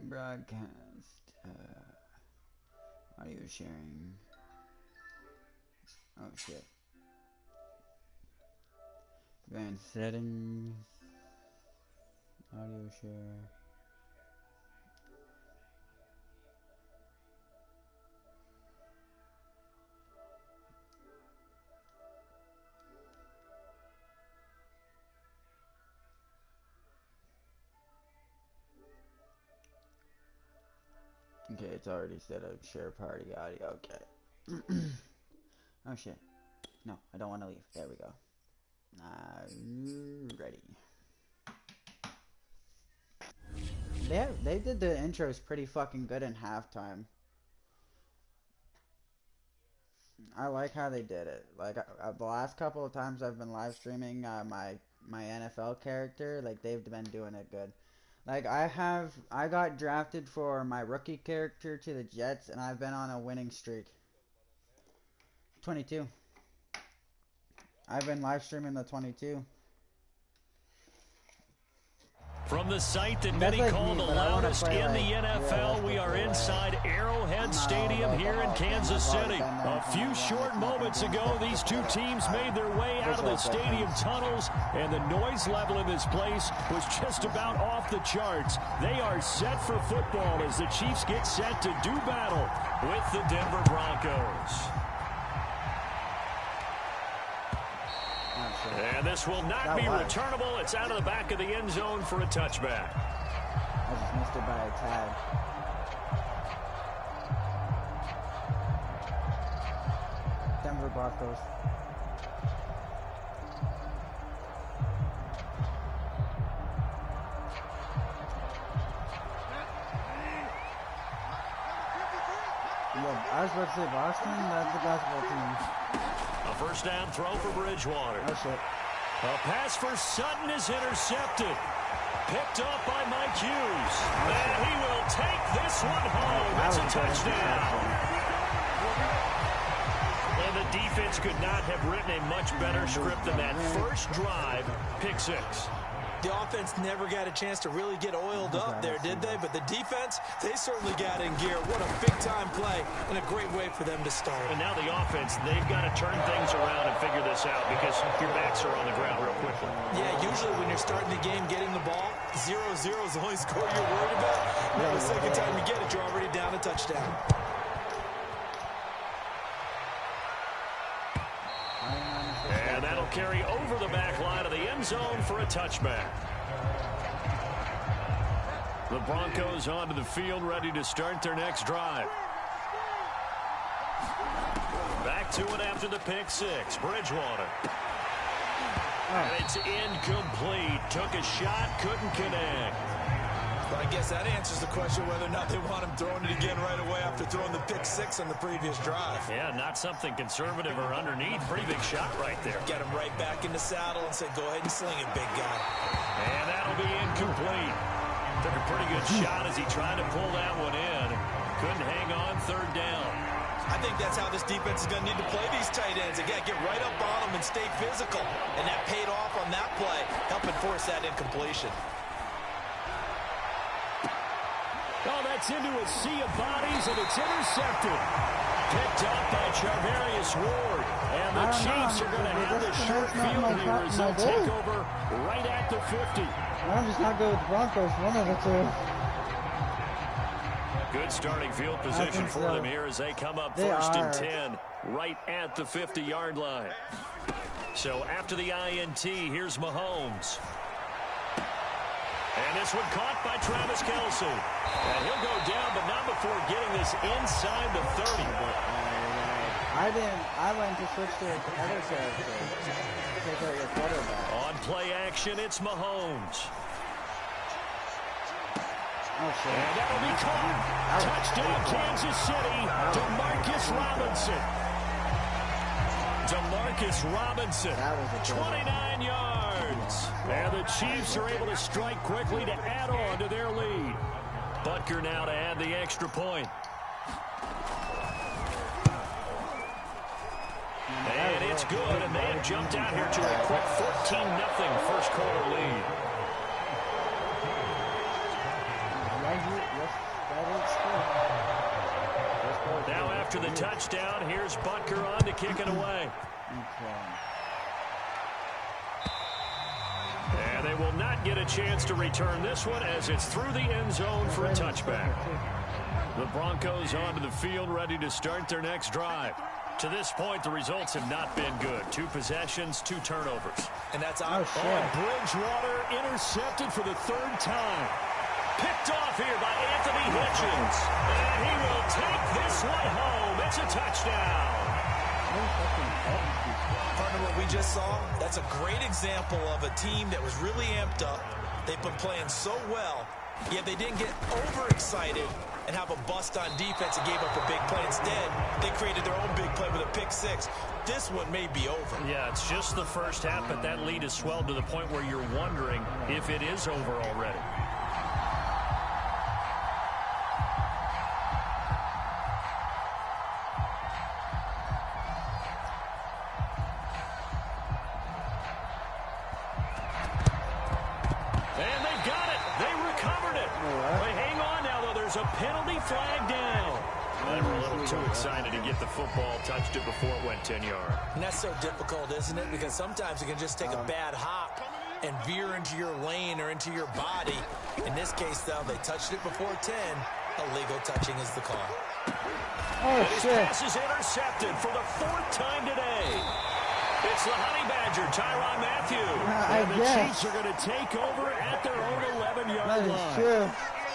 Broadcast. Audio sharing. Oh shit. Advanced settings. Audio share. Okay, it's already set up. Share party audio. Okay. Oh shit. No, I don't want to leave. There we go. Ready. They did the intros pretty fucking good in halftime. I like how they did it. Like the last couple of times I've been live streaming my NFL character, like they've been doing it good. Like I got drafted for my rookie character to the Jets, and I've been on a winning streak. 22. I've been live streaming the 22. From the site that many call the loudest in the NFL, we are inside Arrowhead Stadium here in Kansas City. A few short moments ago, these two teams made their way out of the stadium tunnels, and the noise level in this place was just about off the charts. They are set for football as the Chiefs get set to do battle with the Denver Broncos. And this will not be returnable. It's out of the back of the end zone for a touchback. I just missed it by a tag. Denver Broncos. I was about to say Boston. That's the basketball team. A first down throw for Bridgewater. Oh shit. A pass for Sutton is intercepted. Picked up by Mike Hughes. And he will take this one home. It's a touchdown. And the defense could not have written a much better script than that first drive, pick six. The offense never got a chance to really get oiled up there, did they? But the defense, they certainly got in gear. What a big-time play and a great way for them to start. And now the offense, they've got to turn things around and figure this out because your backs are on the ground real quickly. Yeah, usually when you're starting the game getting the ball, 0-0 is the only score you're worried about. Now the second time you get it, you're already down a touchdown. And that'll carry over the back line of the end zone for a touchback. The Broncos onto the field, ready to start their next drive. Back to it after the pick six. Bridgewater. And it's incomplete. Took a shot, couldn't connect. But I guess that answers the question whether or not they want him throwing it again right away after throwing the pick six on the previous drive. Yeah, not something conservative or underneath. Pretty big shot right there. Get him right back in the saddle and say, go ahead and sling it, big guy. And that'll be incomplete. Took a pretty good shot as he tried to pull that one in. Couldn't hang on third down. I think that's how this defense is going to need to play these tight ends. They got to get right up on them and stay physical. And that paid off on that play, helping force that incompletion. Oh, that's into a sea of bodies, and it's intercepted. Picked up by Charvarius Ward. And the Chiefs are going to have the short field here as they'll take over right at the 50. I'm just not good with the Broncos. One of the two. Good starting field position for them here as they come up first and 10 right at the 50-yard line. So after the INT, here's Mahomes. And this one caught by Travis Kelce. And he'll go down, but not before getting this inside the 30. I went to switch to the other character. Take out your quarterback. On play action, it's Mahomes. Oh, shit. And that'll be caught. Touchdown, Kansas City. DeMarcus Robinson. DeMarcus Robinson, 29 yards. And the Chiefs are able to strike quickly to add on to their lead. Butker now to add the extra point. And it's good, and they have jumped out here to a quick 14-0 first quarter lead. after the touchdown. Here's Butker on to kick it away. And they will not get a chance to return this one as it's through the end zone for a touchback. The Broncos onto the field, ready to start their next drive. To this point, the results have not been good. 2 possessions, 2 turnovers. And that's on Bridgewater, intercepted for the 3rd time. Picked off here by Anthony Hitchens. And he will take this one home. It's a touchdown. Partner, what we just saw, that's a great example of a team that was really amped up. They've been playing so well, yet they didn't get overexcited and have a bust on defense and gave up a big play. Instead, they created their own big play with a pick 6. This one may be over. Yeah, it's just the first half, but that lead has swelled to the point where you're wondering if it is over already. And they got it. They recovered it. But hang on now, though. There's a penalty flag down. They were a little too excited to get the football, touched it before it went 10 yards. And that's so difficult, isn't it? Because sometimes it can just take a bad hop and veer into your lane or into your body. In this case, though, they touched it before 10. Illegal touching is the call. His pass is intercepted for the 4th time today. It's the Honey Badger, Tyrann Mathieu. And the Chiefs are going to take over at their own 11-yard line. True.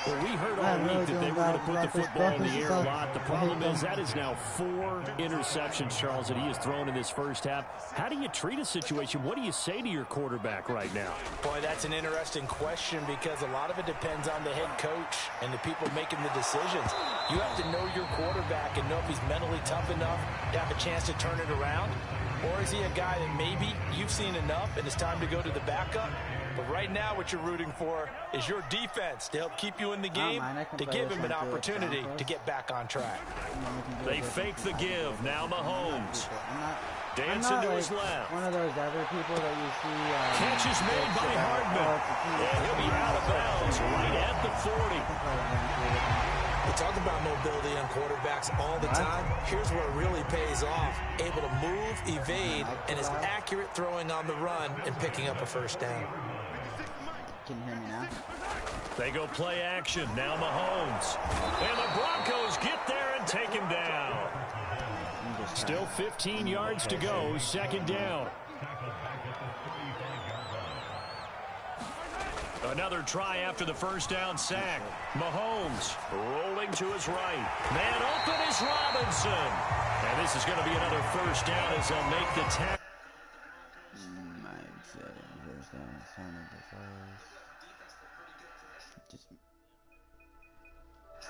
Well, we heard all week that they were going to put the football in the air a lot. The problem is that is now 4 interceptions, Charles, that he has thrown in this first half. How do you treat a situation? What do you say to your quarterback right now? Boy, that's an interesting question because a lot of it depends on the head coach and the people making the decisions. You have to know your quarterback and know if he's mentally tough enough to have a chance to turn it around. Or is he a guy that maybe you've seen enough and it's time to go to the backup? But right now what you're rooting for is your defense to help keep you in the game, to give him an opportunity to get back on track. They fake the give. Now Mahomes. Dancing to his left. One of those other people that you see. Catch is made by Hardman. And he'll be out of bounds right at the 40. We talk about mobility on quarterbacks all the time. Here's where it really pays off. Able to move, evade, and is accurate throwing on the run and picking up a first down. Can you hear me now? They go play action. Now Mahomes. And the Broncos get there and take him down. Still 15 yards to go. 2nd down. Another try after the first down sack. Mahomes rolling to his right. Man open is Robinson. And this is going to be another first down as they'll make the tackle.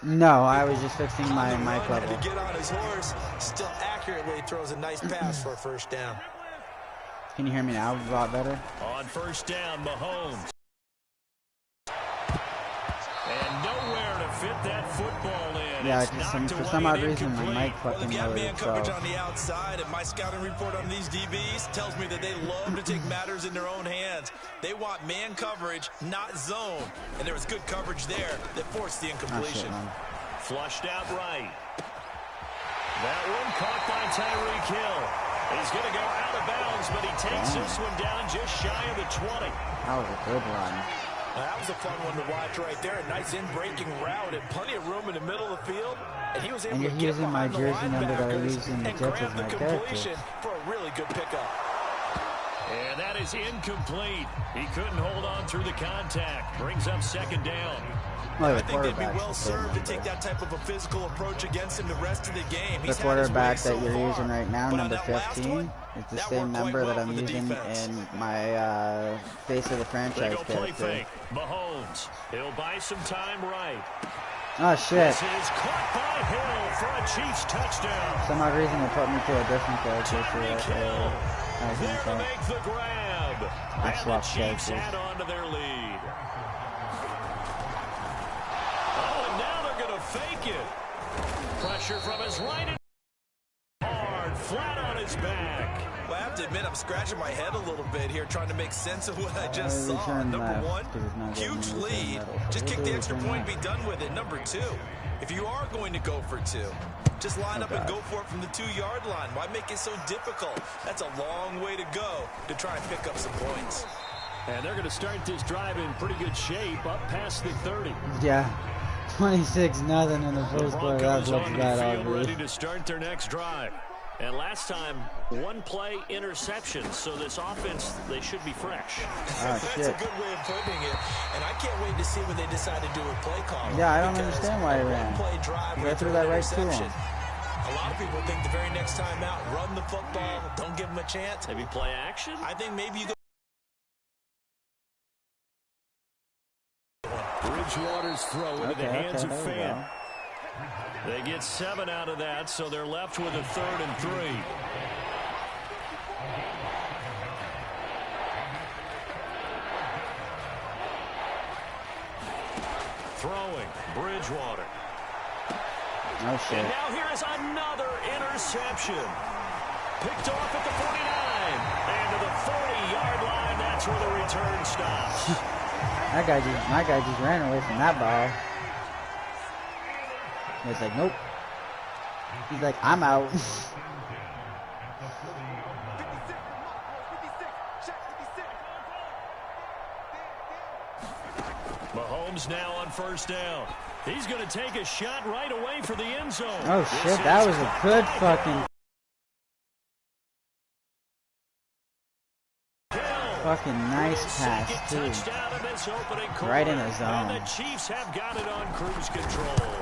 No, I was just fixing my mic level. To get on his horse, still accurately throws a nice pass for a first down. Can you hear me now? A lot better. On first down, Mahomes. And nowhere to fit that football in. Yeah, for some odd reason my mic fucking loaded. Man coverage on the outside, and my scouting report on these DBs tells me that they love to take matters in their own hands. They want man coverage, not zone. And there was good coverage there that forced the incompletion. Flushed out right. That one caught by Tyreek Hill. He's going to go out of bounds, but he takes this one down just shy of the 20. That was a good run. That was a fun one to watch right there. A nice in-breaking route and plenty of room in the middle of the field. And he was able to get behind the linebackers and grab the completion for a really good pickup. And that is incomplete. He couldn't hold on through the contact. Brings up 2nd down. I think they'd be well served to take that type of a physical approach against him the rest of the game. The quarterback that you're using right now, number 15, is the same number that I'm using in my face of the franchise character. Mahomes, he'll buy some time right. Oh shit! This is caught by Hill for a Chiefs touchdown. For some odd reason they put me to a different character. There to make the grab. I swapped Chiefs characters. add on to their lead. Oh, and now they're going to fake it. Pressure from his right. Hard, flat on his back. Well, I have to admit, I'm scratching my head a little bit here, trying to make sense of what I just saw. Number one, huge lead. Just kick the extra point and be done with it. Number two, If you are going to go for 2, just line up and go for it from the 2-yard line. Why make it so difficult? That's a long way to go to try and pick up some points. And they're going to start this drive in pretty good shape, up past the 30. Yeah, 26-0 in the first quarter. That's what's bad all ready to start their next drive. And last time, 1-play interception, so this offense, they should be fresh. That's a good way of putting it, and I can't wait to see when they decide to do a play call. Yeah, I don't understand why he ran. They threw that right to him. A lot of people think the very next time out, run the football, don't give them a chance. Maybe play action? I think maybe you go. Bridgewater's throw into the hands of Fan. They get 7 out of that, so they're left with a 3rd and 3. Throwing, Bridgewater. Oh, shit. And now here is another interception. Picked off at the 49. And to the 40-yard line, that's where the return stops. My guy just ran away from that ball. He's like, nope. He's like, I'm out. Mahomes now on 1st down. He's going to take a shot right away for the end zone. Oh, shit. That was a good fucking nice pass, too. Right in the zone. And the Chiefs have got it on cruise control.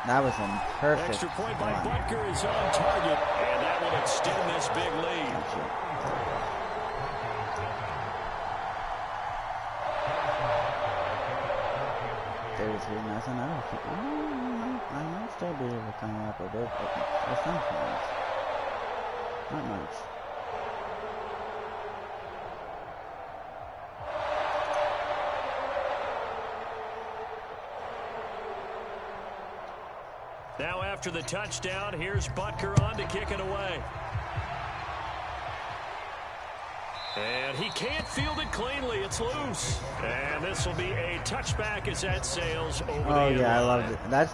That was a perfect extra point by Butker is on target, and that will extend this big lead. I might still be able to come up a bit, but some points. Not much. Now after the touchdown, here's Butker on to kick it away. And he can't field it cleanly. It's loose. And this will be a touchback as that sails over the Oh, yeah, I line. loved it. That's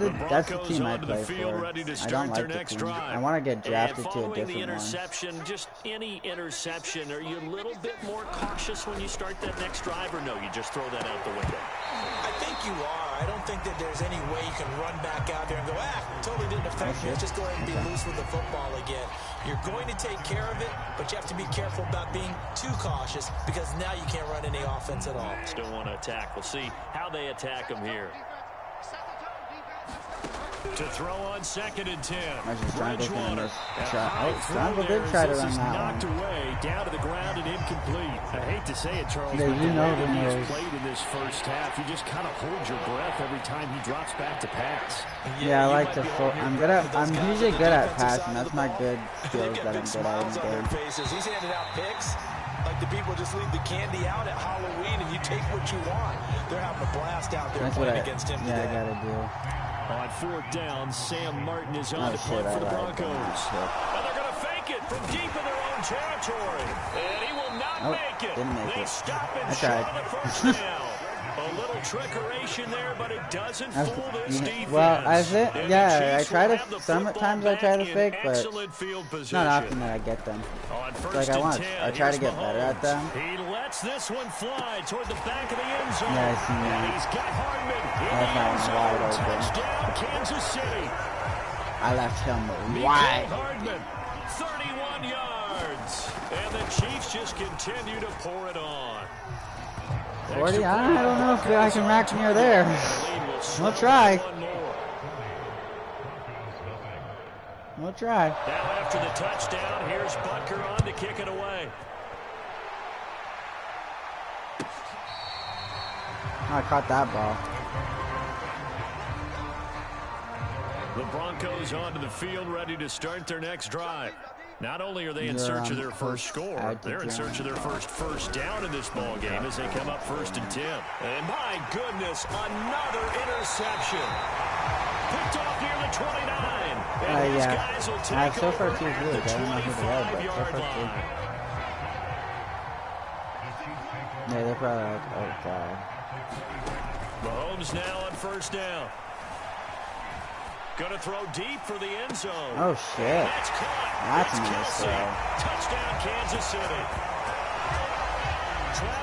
the team I play for. Ready to I start don't their like the next team. drive. I want to get drafted to a following different the interception, one. just any interception, are you a little bit more cautious when you start that next drive, or no, you just throw that out the window? I think you are. I don't think that there's any way you can run back out there and go, totally didn't affect me. Let's just go ahead and be loose with the football again. You're going to take care of it, but you have to be careful about being too cautious because now you can't run any offense at all. Still want to attack. We'll see how they attack them here. To throw on 2nd and 10. Bridgewater. Strongbow did try to run that knocked away, down to the ground and incomplete. I hate to say it, Charles, yeah, but you the know way that he has knows. played in this first half, you just kind of hold your breath every time he drops back to pass. Yeah, I like to. I'm usually good at passing. That's my good skills that I'm good at in the game. He's handed out picks. Like the people just leave the candy out at Halloween and you take what you want. They're having a blast out there playing against him today. Yeah, I gotta do. On 4th down, Sam Martin is on the punt for the Broncos. And they're going to fake it from deep in their own territory. And he will not make it. They stop and short the 1st down. A little trickeration there, but it doesn't fool this defense. Well, I try to. Sometimes I try to fake, but not often that I get them. Like I try to get better at them. He lets this one fly toward the back of the end zone. Yeah, I see that. And he's got Hardman in That the end wide zone. open. Touchdown, Kansas City. I left him wide. Hardman, 31 yards. And the Chiefs just continue to pour it on. 40? I don't know if I can rack near there. We'll try. We'll try. Now after the touchdown, here's Butker on to kick it away. I caught that ball. The Broncos onto the field ready to start their next drive. Not only are they in search of their first score, they're in search of their first down in this ball game as they come up 1st and 10. And my goodness, another interception. Picked off near the 29. And these guys will take so far over too at good. the I don't know who they are, but so 25-yard far too line. good. Yeah, they're probably like, oh god. Mahomes now on 1st down. Going to throw deep for the end zone. Oh, shit. That's caught. That's a nice throw. Touchdown, Kansas City.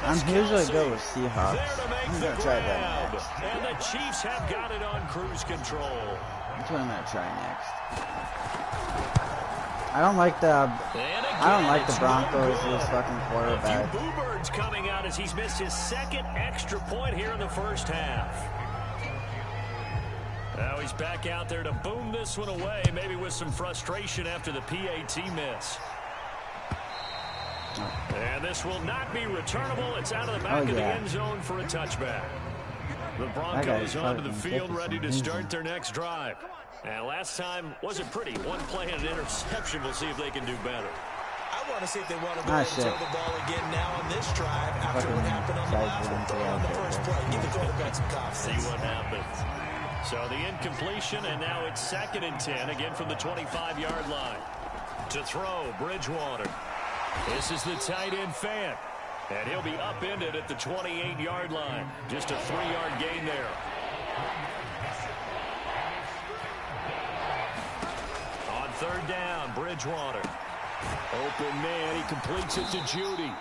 I'm usually good with Seahawks. I'm going to try that next. And the Chiefs have got it on cruise control. That's what I'm going to try next. I don't like the Broncos' this fucking quarterback. A few boo birds coming out as he's missed his second extra point here in the first half. Now he's back out there to boom this one away, maybe with some frustration after the PAT miss. And this will not be returnable. It's out of the back of the end zone for a touchback. The Broncos onto the field ready to start their next drive. And last time wasn't pretty. One play and an interception. We'll see if they can do better. I want to see if they want to go ahead and throw the ball again now on this drive after what happened on the last one. Throw on the first play. Give the quarterback some confidence. See what happens. So the incompletion, and now it's 2nd and 10, again from the 25-yard line. To throw, Bridgewater. This is the tight end fan. And he'll be upended at the 28-yard line. Just a 3-yard gain there. On 3rd down, Bridgewater. Open man, he completes it to Judy.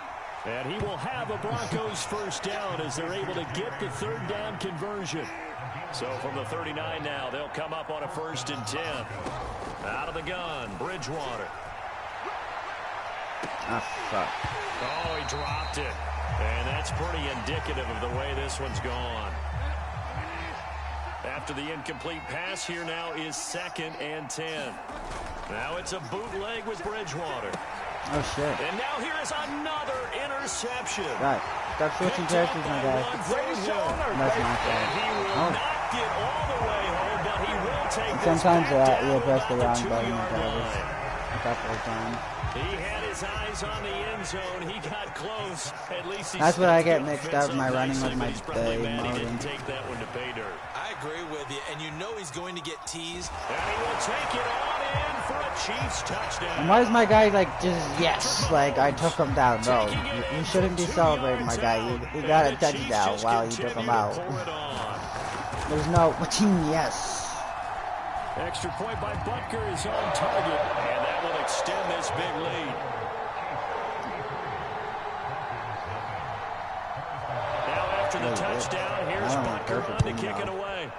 And he will have a Broncos first down as they're able to get the 3rd down conversion. So from the 39 now, they'll come up on a 1st and 10. Out of the gun, Bridgewater. Ah, fuck. Oh, he dropped it. And that's pretty indicative of the way this one's gone. After the incomplete pass, here now is 2nd and 10. Now it's a bootleg with Bridgewater. Oh, shit. And now here is another interception. God, stop switching characters, my guy. That's my fault. He will not get all the way home, but he will take sometimes you press the wrong button a couple of times. He had his eyes on the end zone. He got close. At least that's what I get mixed up my running with my day mode. He didn't take that one to pay dirt. I agree with you, and you know he's going to get teased. And he will take it on in for a Chiefs touchdown. And why is my guy like just like I took him down? No, you shouldn't be celebrating, my guy. You got a touchdown while you took him out. There's no team. Yes. Extra point by Butker is on target, and that will extend this big lead. Now after the touchdown, here's Butker on to kick it away.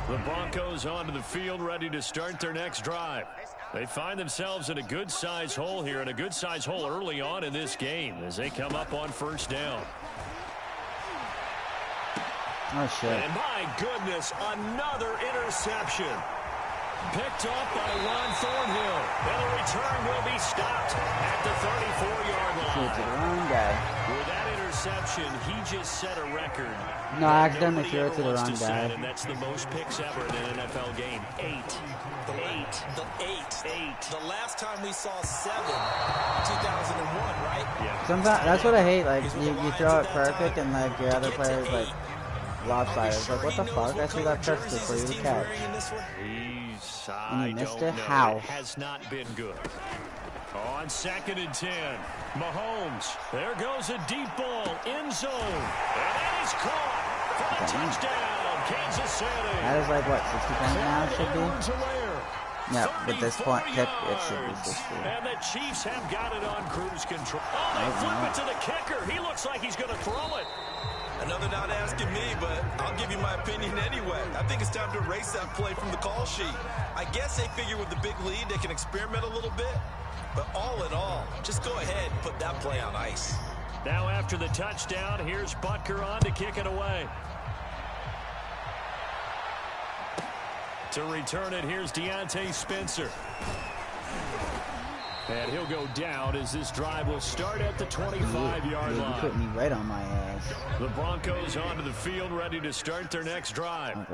The Broncos onto the field ready to start their next drive. They find themselves in a good-sized hole here, and a good-sized hole early on in this game as they come up on 1st down. Oh, shit. And my goodness, another interception. Picked up by Ron Thornhill. And the return will be stopped at the 34-yard line. It's the wrong guy. With that interception, he just set a record. No, I accidentally threw it to the wrong guy. And that's the most picks ever in an NFL game. 8. The last time we saw 7, 2001, right? Yeah. Sometimes that's what I hate. Like you throw it perfect, and like your other players like lopsided. It's like, what the fuck? I threw that perfectly for you to catch. And you missed it. How? It has not been good. On 2nd and 10, Mahomes. There goes a deep ball, end zone, and that is caught for a touchdown, Kansas City. That is like what, 60 points now? It should be. Yeah, with this point kick, it should be 60. And the Chiefs have got it on cruise control. Oh, they flip it to the kicker. He looks like he's going to throw it. Another not asking me, but I'll give you my opinion anyway. I think it's time to erase that play from the call sheet. I guess they figure with the big lead they can experiment a little bit. But all in all, just go ahead and put that play on ice. Now after the touchdown, here's Butker on to kick it away. To return it, here's Deontay Spencer. And he'll go down as this drive will start at the 25-yard line. You put me right on my ass. The Broncos onto the field ready to start their next drive.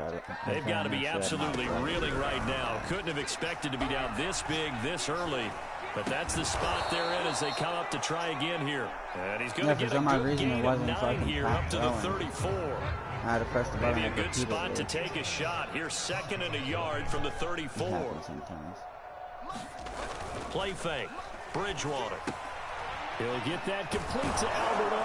They've got to be absolutely reeling right now. Couldn't have expected to be down this big, this early. But that's the spot they're in as they come up to try again here. And he's going to get a good gain of 9 here up to the 34. I had to press the button. Maybe a good spot to take a shot. Here's 2nd and a yard from the 34. Play fake. Bridgewater. He'll get that complete to Alberto.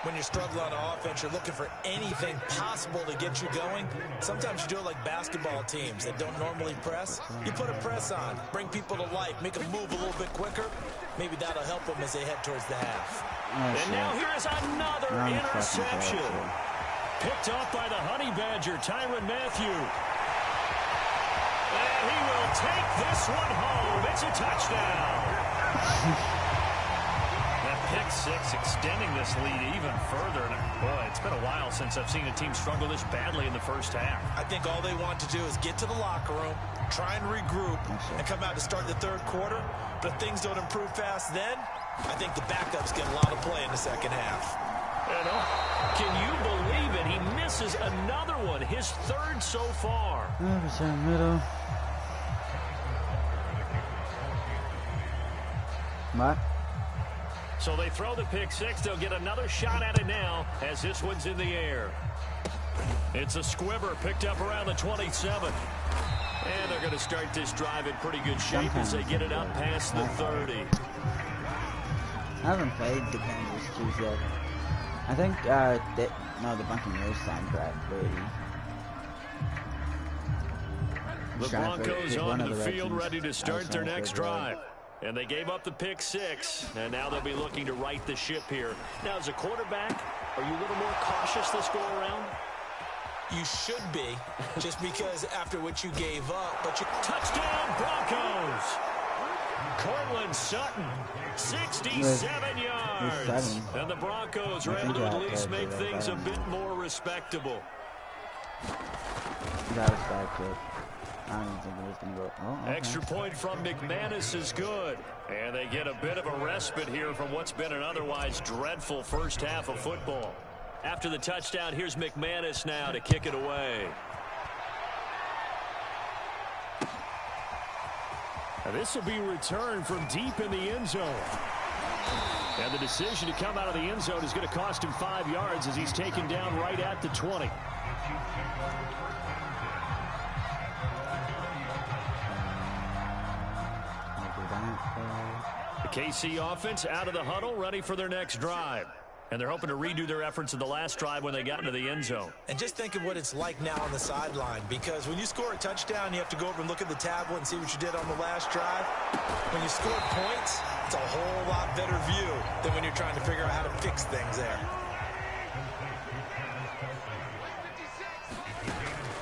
When you're struggling on offense, you're looking for anything possible to get you going. Sometimes you do it like basketball teams that don't normally press. You put a press on, bring people to life, make them move a little bit quicker. Maybe that'll help them as they head towards the half. And now here's another interception. Picked off by the Honey Badger, Tyrann Mathieu. And he will take this one home. It's a touchdown. That pick six extending this lead even further. And boy, it's been a while since I've seen a team struggle this badly in the first half. I think all they want to do is get to the locker room, try and regroup, and come out to start the third quarter. But if things don't improve fast then, I think the backups get a lot of play in the second half. Can you believe it? He misses another one, his third so far. Middle. What? So they throw the pick six. They'll get another shot at it now as this one's in the air. It's a squibber picked up around the 27. And they're going to start this drive in pretty good shape as they get it up past the 30. I haven't played the Kansas Chiefs yet. I think, no, the Buccaneers soundtrack, Brady. The Broncos onto the field ready to start their next drive. And they gave up the pick six, and now they'll be looking to right the ship here. Now, as a quarterback, are you a little more cautious this go around? You should be, just because after what you gave up. But you touchdown, Broncos! Cortland Sutton, 67 yards. And the Broncos are able to at least make things a bit more respectable. That was bad, kid. I don't even think it was going to go. Oh, okay. Extra point from McManus is good. And they get a bit of a respite here from what's been an otherwise dreadful first half of football. After the touchdown, here's McManus now to kick it away. Now this will be returned from deep in the end zone. And the decision to come out of the end zone is going to cost him 5 yards as he's taken down right at the 20. The KC offense out of the huddle, ready for their next drive. And they're hoping to redo their efforts in the last drive when they got into the end zone. And just think of what it's like now on the sideline, because when you score a touchdown, you have to go over and look at the tablet and see what you did on the last drive. When you score points, it's a whole lot better view than when you're trying to figure out how to fix things there.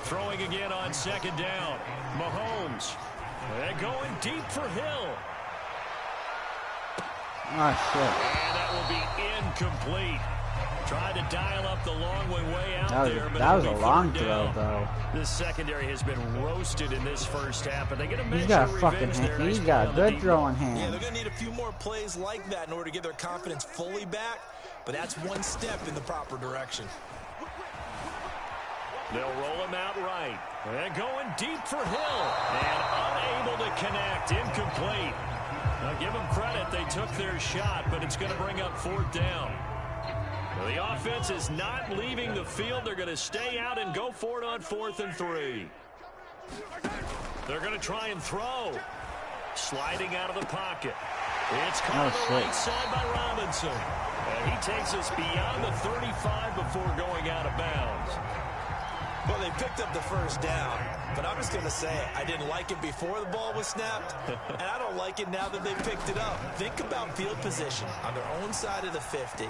Throwing again on second down. Mahomes. They're going deep for Hill. Oh, shit. And that will be incomplete. Tried to dial up the long way out there. But that was a long throw, though. This secondary has been roasted in this first half, but they get a measure He's got a of fucking revenge there. He's got a good throwing hand. Yeah, they're going to need a few more plays like that in order to get their confidence fully back. But that's one step in the proper direction. They'll roll him out right. And going deep for Hill. And unable to connect. Incomplete. Now give them credit. They took their shot, but it's going to bring up fourth down. Well, the offense is not leaving the field. They're going to stay out and go for it on 4th and 3. They're going to try and throw. Sliding out of the pocket. It's caught on the right side by Robinson. And he takes us beyond the 35 before going out of bounds. Well, they picked up the first down, but I'm just going to say it. I didn't like it before the ball was snapped, and I don't like it now that they picked it up. Think about field position on their own side of the 50.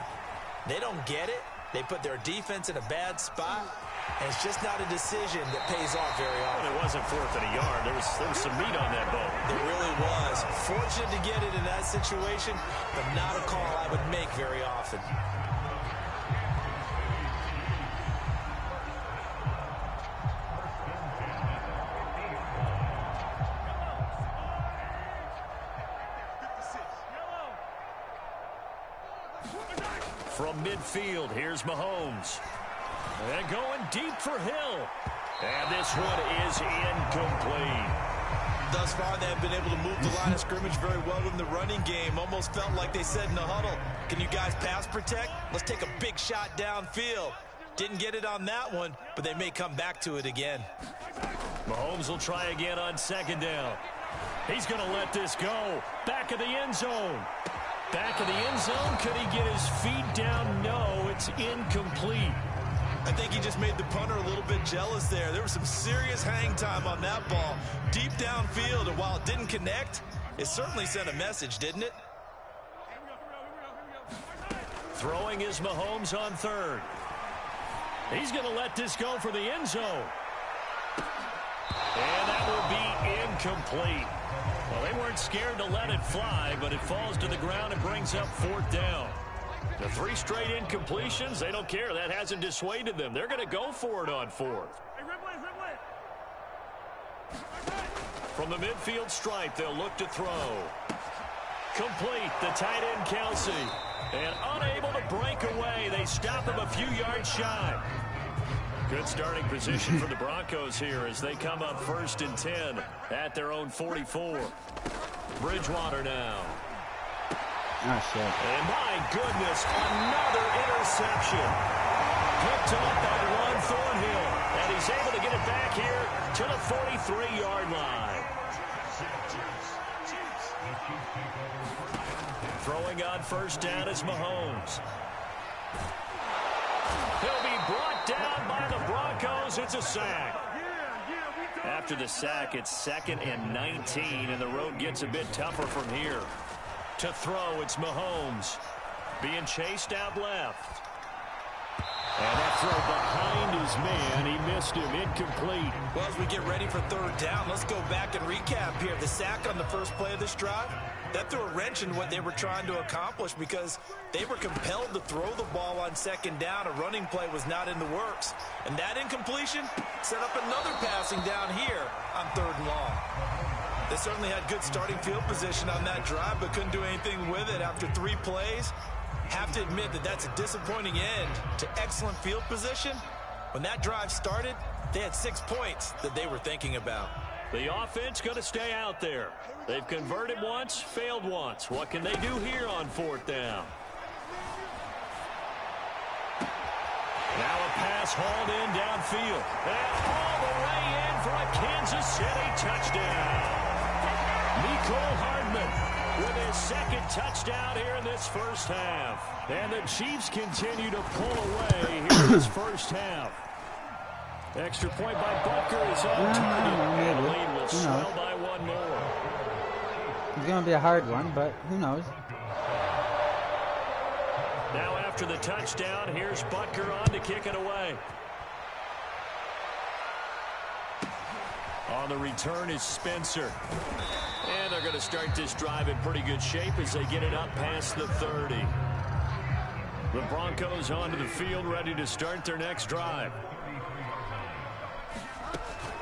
They don't get it. They put their defense in a bad spot, and it's just not a decision that pays off very often. Well, it wasn't 4th and a yard. There was some meat on that ball. There really was. Fortunate to get it in that situation, but not a call I would make very often. From midfield, here's Mahomes. And going deep for Hill. And this one is incomplete. Thus far, they have been able to move the line of scrimmage very well in the running game. Almost felt like they said in the huddle, can you guys pass protect? Let's take a big shot downfield. Didn't get it on that one, but they may come back to it again. Mahomes will try again on second down. He's going to let this go. Back of the end zone. Back of the end zone. Could he get his feet down? No, it's incomplete. I think he just made the punter a little bit jealous there. There was some serious hang time on that ball. Deep downfield, and while it didn't connect, it certainly sent a message, didn't it? Throwing is Mahomes on third. He's going to let this go for the end zone. And that will be incomplete. Well, they weren't scared to let it fly, but it falls to the ground and brings up fourth down. The 3 straight incompletions, they don't care. That hasn't dissuaded them. They're going to go for it on fourth. From the midfield stripe, they'll look to throw. Complete, the tight end Kelsey. And unable to break away. They stop him a few yards shy. Good starting position for the Broncos here as they come up 1st and 10 at their own 44. Bridgewater now. Oh, shit. And my goodness, another interception. Picked up by Ron Thornhill. And he's able to get it back here to the 43-yard line. Throwing on 1st down is Mahomes. He'll be brought down by the Broncos. It's a sack. After the sack, it's 2nd and 19, and the road gets a bit tougher from here. To throw, it's Mahomes. Being chased out left. And that throw behind his man. He missed him. Incomplete. Well, as we get ready for 3rd down, let's go back and recap here. The sack on the first play of this drive, that threw a wrench in what they were trying to accomplish because they were compelled to throw the ball on 2nd down. A running play was not in the works. And that incompletion set up another passing down here on 3rd and long. They certainly had good starting field position on that drive, but couldn't do anything with it after 3 plays. Have to admit that that's a disappointing end to excellent field position. When that drive started, they had 6 points that they were thinking about. The offense going to stay out there. They've converted once, failed once. What can they do here on 4th down? Now a pass hauled in downfield. And all the way in for a Kansas City touchdown. Mecole Hardman with his 2nd touchdown here in this 1st half. And the Chiefs continue to pull away here in this 1st half. Extra point by Butker is on target. And the lead will swell by 1 more. It's going to be a hard one, but who knows? Now after the touchdown, here's Butker on to kick it away. On the return is Spencer. And they're going to start this drive in pretty good shape as they get it up past the 30. The Broncos onto the field ready to start their next drive.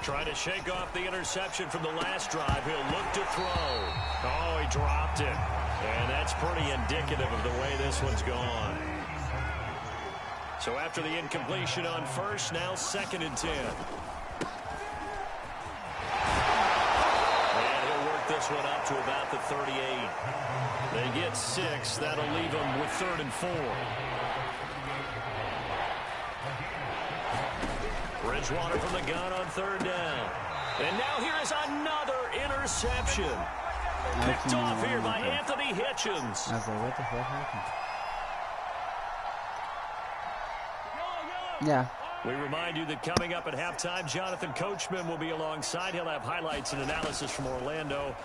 Trying to shake off the interception from the last drive. He'll look to throw. Oh, he dropped it. And that's pretty indicative of the way this one's gone. So after the incompletion on 1st, now 2nd and 10. And he'll work this one up to about the 38. They get 6. That'll leave them with 3rd and 4. Bridgewater from the gun on 3rd down. And now here is another interception. Picked off here by Anthony Hitchens. I was like, what the fuck happened? Yeah. We remind you that coming up at halftime, Jonathan Coachman will be alongside. He'll have highlights and analysis from Orlando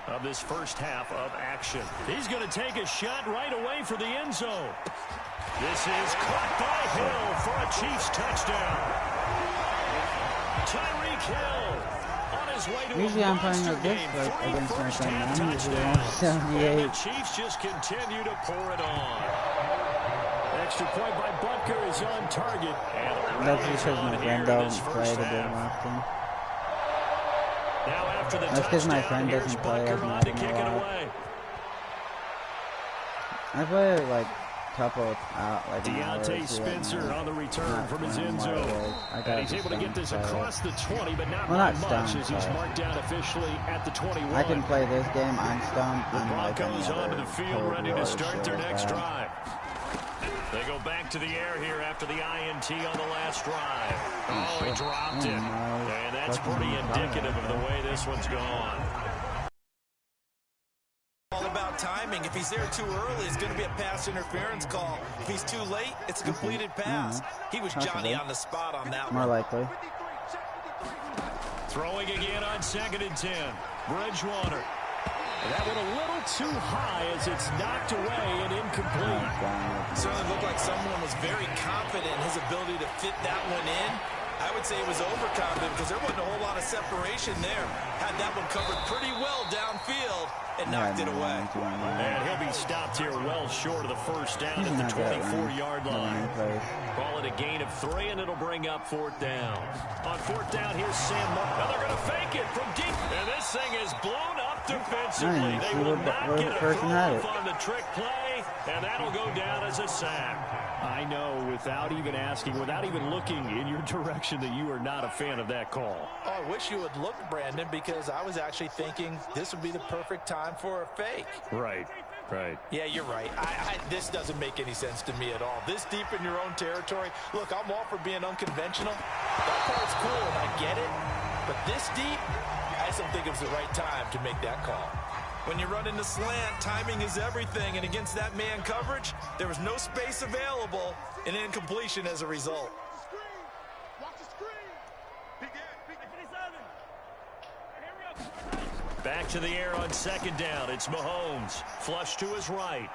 of this 1st half of action. He's going to take a shot right away for the end zone. This is caught by Hill for a Chiefs touchdown. Tyreek Hill on his way to usually a I'm playing like this, like against my friend man. Usually I'm 78. The Chiefs just continue to pour it on. Extra point by Butker is on target. And that's because my friend doesn't play the game often. Now after the that's because my friend here's doesn't play as Butker on much to kick it away. I play like couple like Deontay Spencer on the return from his end zone. And he's able to get this across the 20, but not by much as he's marked down officially at the 21. I can play this game. I'm stunned. The Broncos onto the field ready to start their next drive. They go back to the air here after the INT on the last drive. Oh, he dropped it. And that's pretty indicative of the way this one's gone. timing. If he's there too early, it's going to be a pass interference call. If he's too late, it's a completed pass. He was Johnny on the spot on that one. More likely. Throwing again on 2nd and 10. Bridgewater. That one a little too high as it's knocked away and incomplete. Certainly looked like someone was very confident in his ability to fit that one in. I would say he was overconfident because there wasn't a whole lot of separation there. Had that one covered pretty well downfield and knocked it away. And he'll be stopped here well short of the first down at the 24-yard line. Call it a gain of 3, and it'll bring up 4th down. On 4th down, here's Sam. Now they're going to fake it from deep. And this thing is blown up defensively. They will not get a throw-off on the trick play, and that'll go down as a sack. I know, without even asking, without even looking in your direction, that you are not a fan of that call. Oh, I wish you would look, Brandon, because I was actually thinking this would be the perfect time for a fake. Right. Yeah, you're right. This doesn't make any sense to me at all. This deep in your own territory. Look, I'm all for being unconventional. That part's cool, and I get it. But this deep, I just don't think it was the right time to make that call. When you run in the slant, timing is everything, and against that man coverage, there was no space available, and incompletion as a result. Back to the air on 2nd down. It's Mahomes. Flush to his right.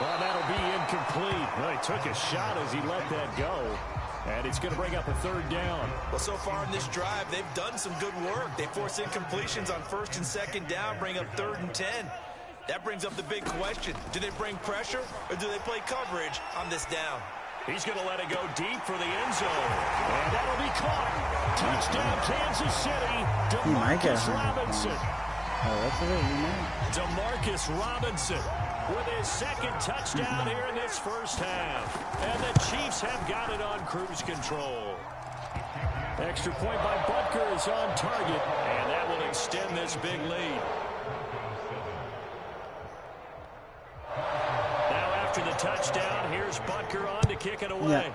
Well, that'll be incomplete. Well, he took a shot as he let that go. And it's going to bring up a 3rd down. Well, so far in this drive, they've done some good work. They force incompletions on 1st and 2nd down, bring up 3rd and 10. That brings up the big question. Do they bring pressure, or do they play coverage on this down? He's going to let it go deep for the end zone. And that'll be caught. Touchdown, Kansas City. DeMarcus Robinson. Oh, that's it, you know. DeMarcus Robinson with his 2nd touchdown here in this first half. And the Chiefs have got it on cruise control. Extra point by Butker is on target, and that will extend this big lead. Now after the touchdown, here's Butker on to kick it away. Yeah.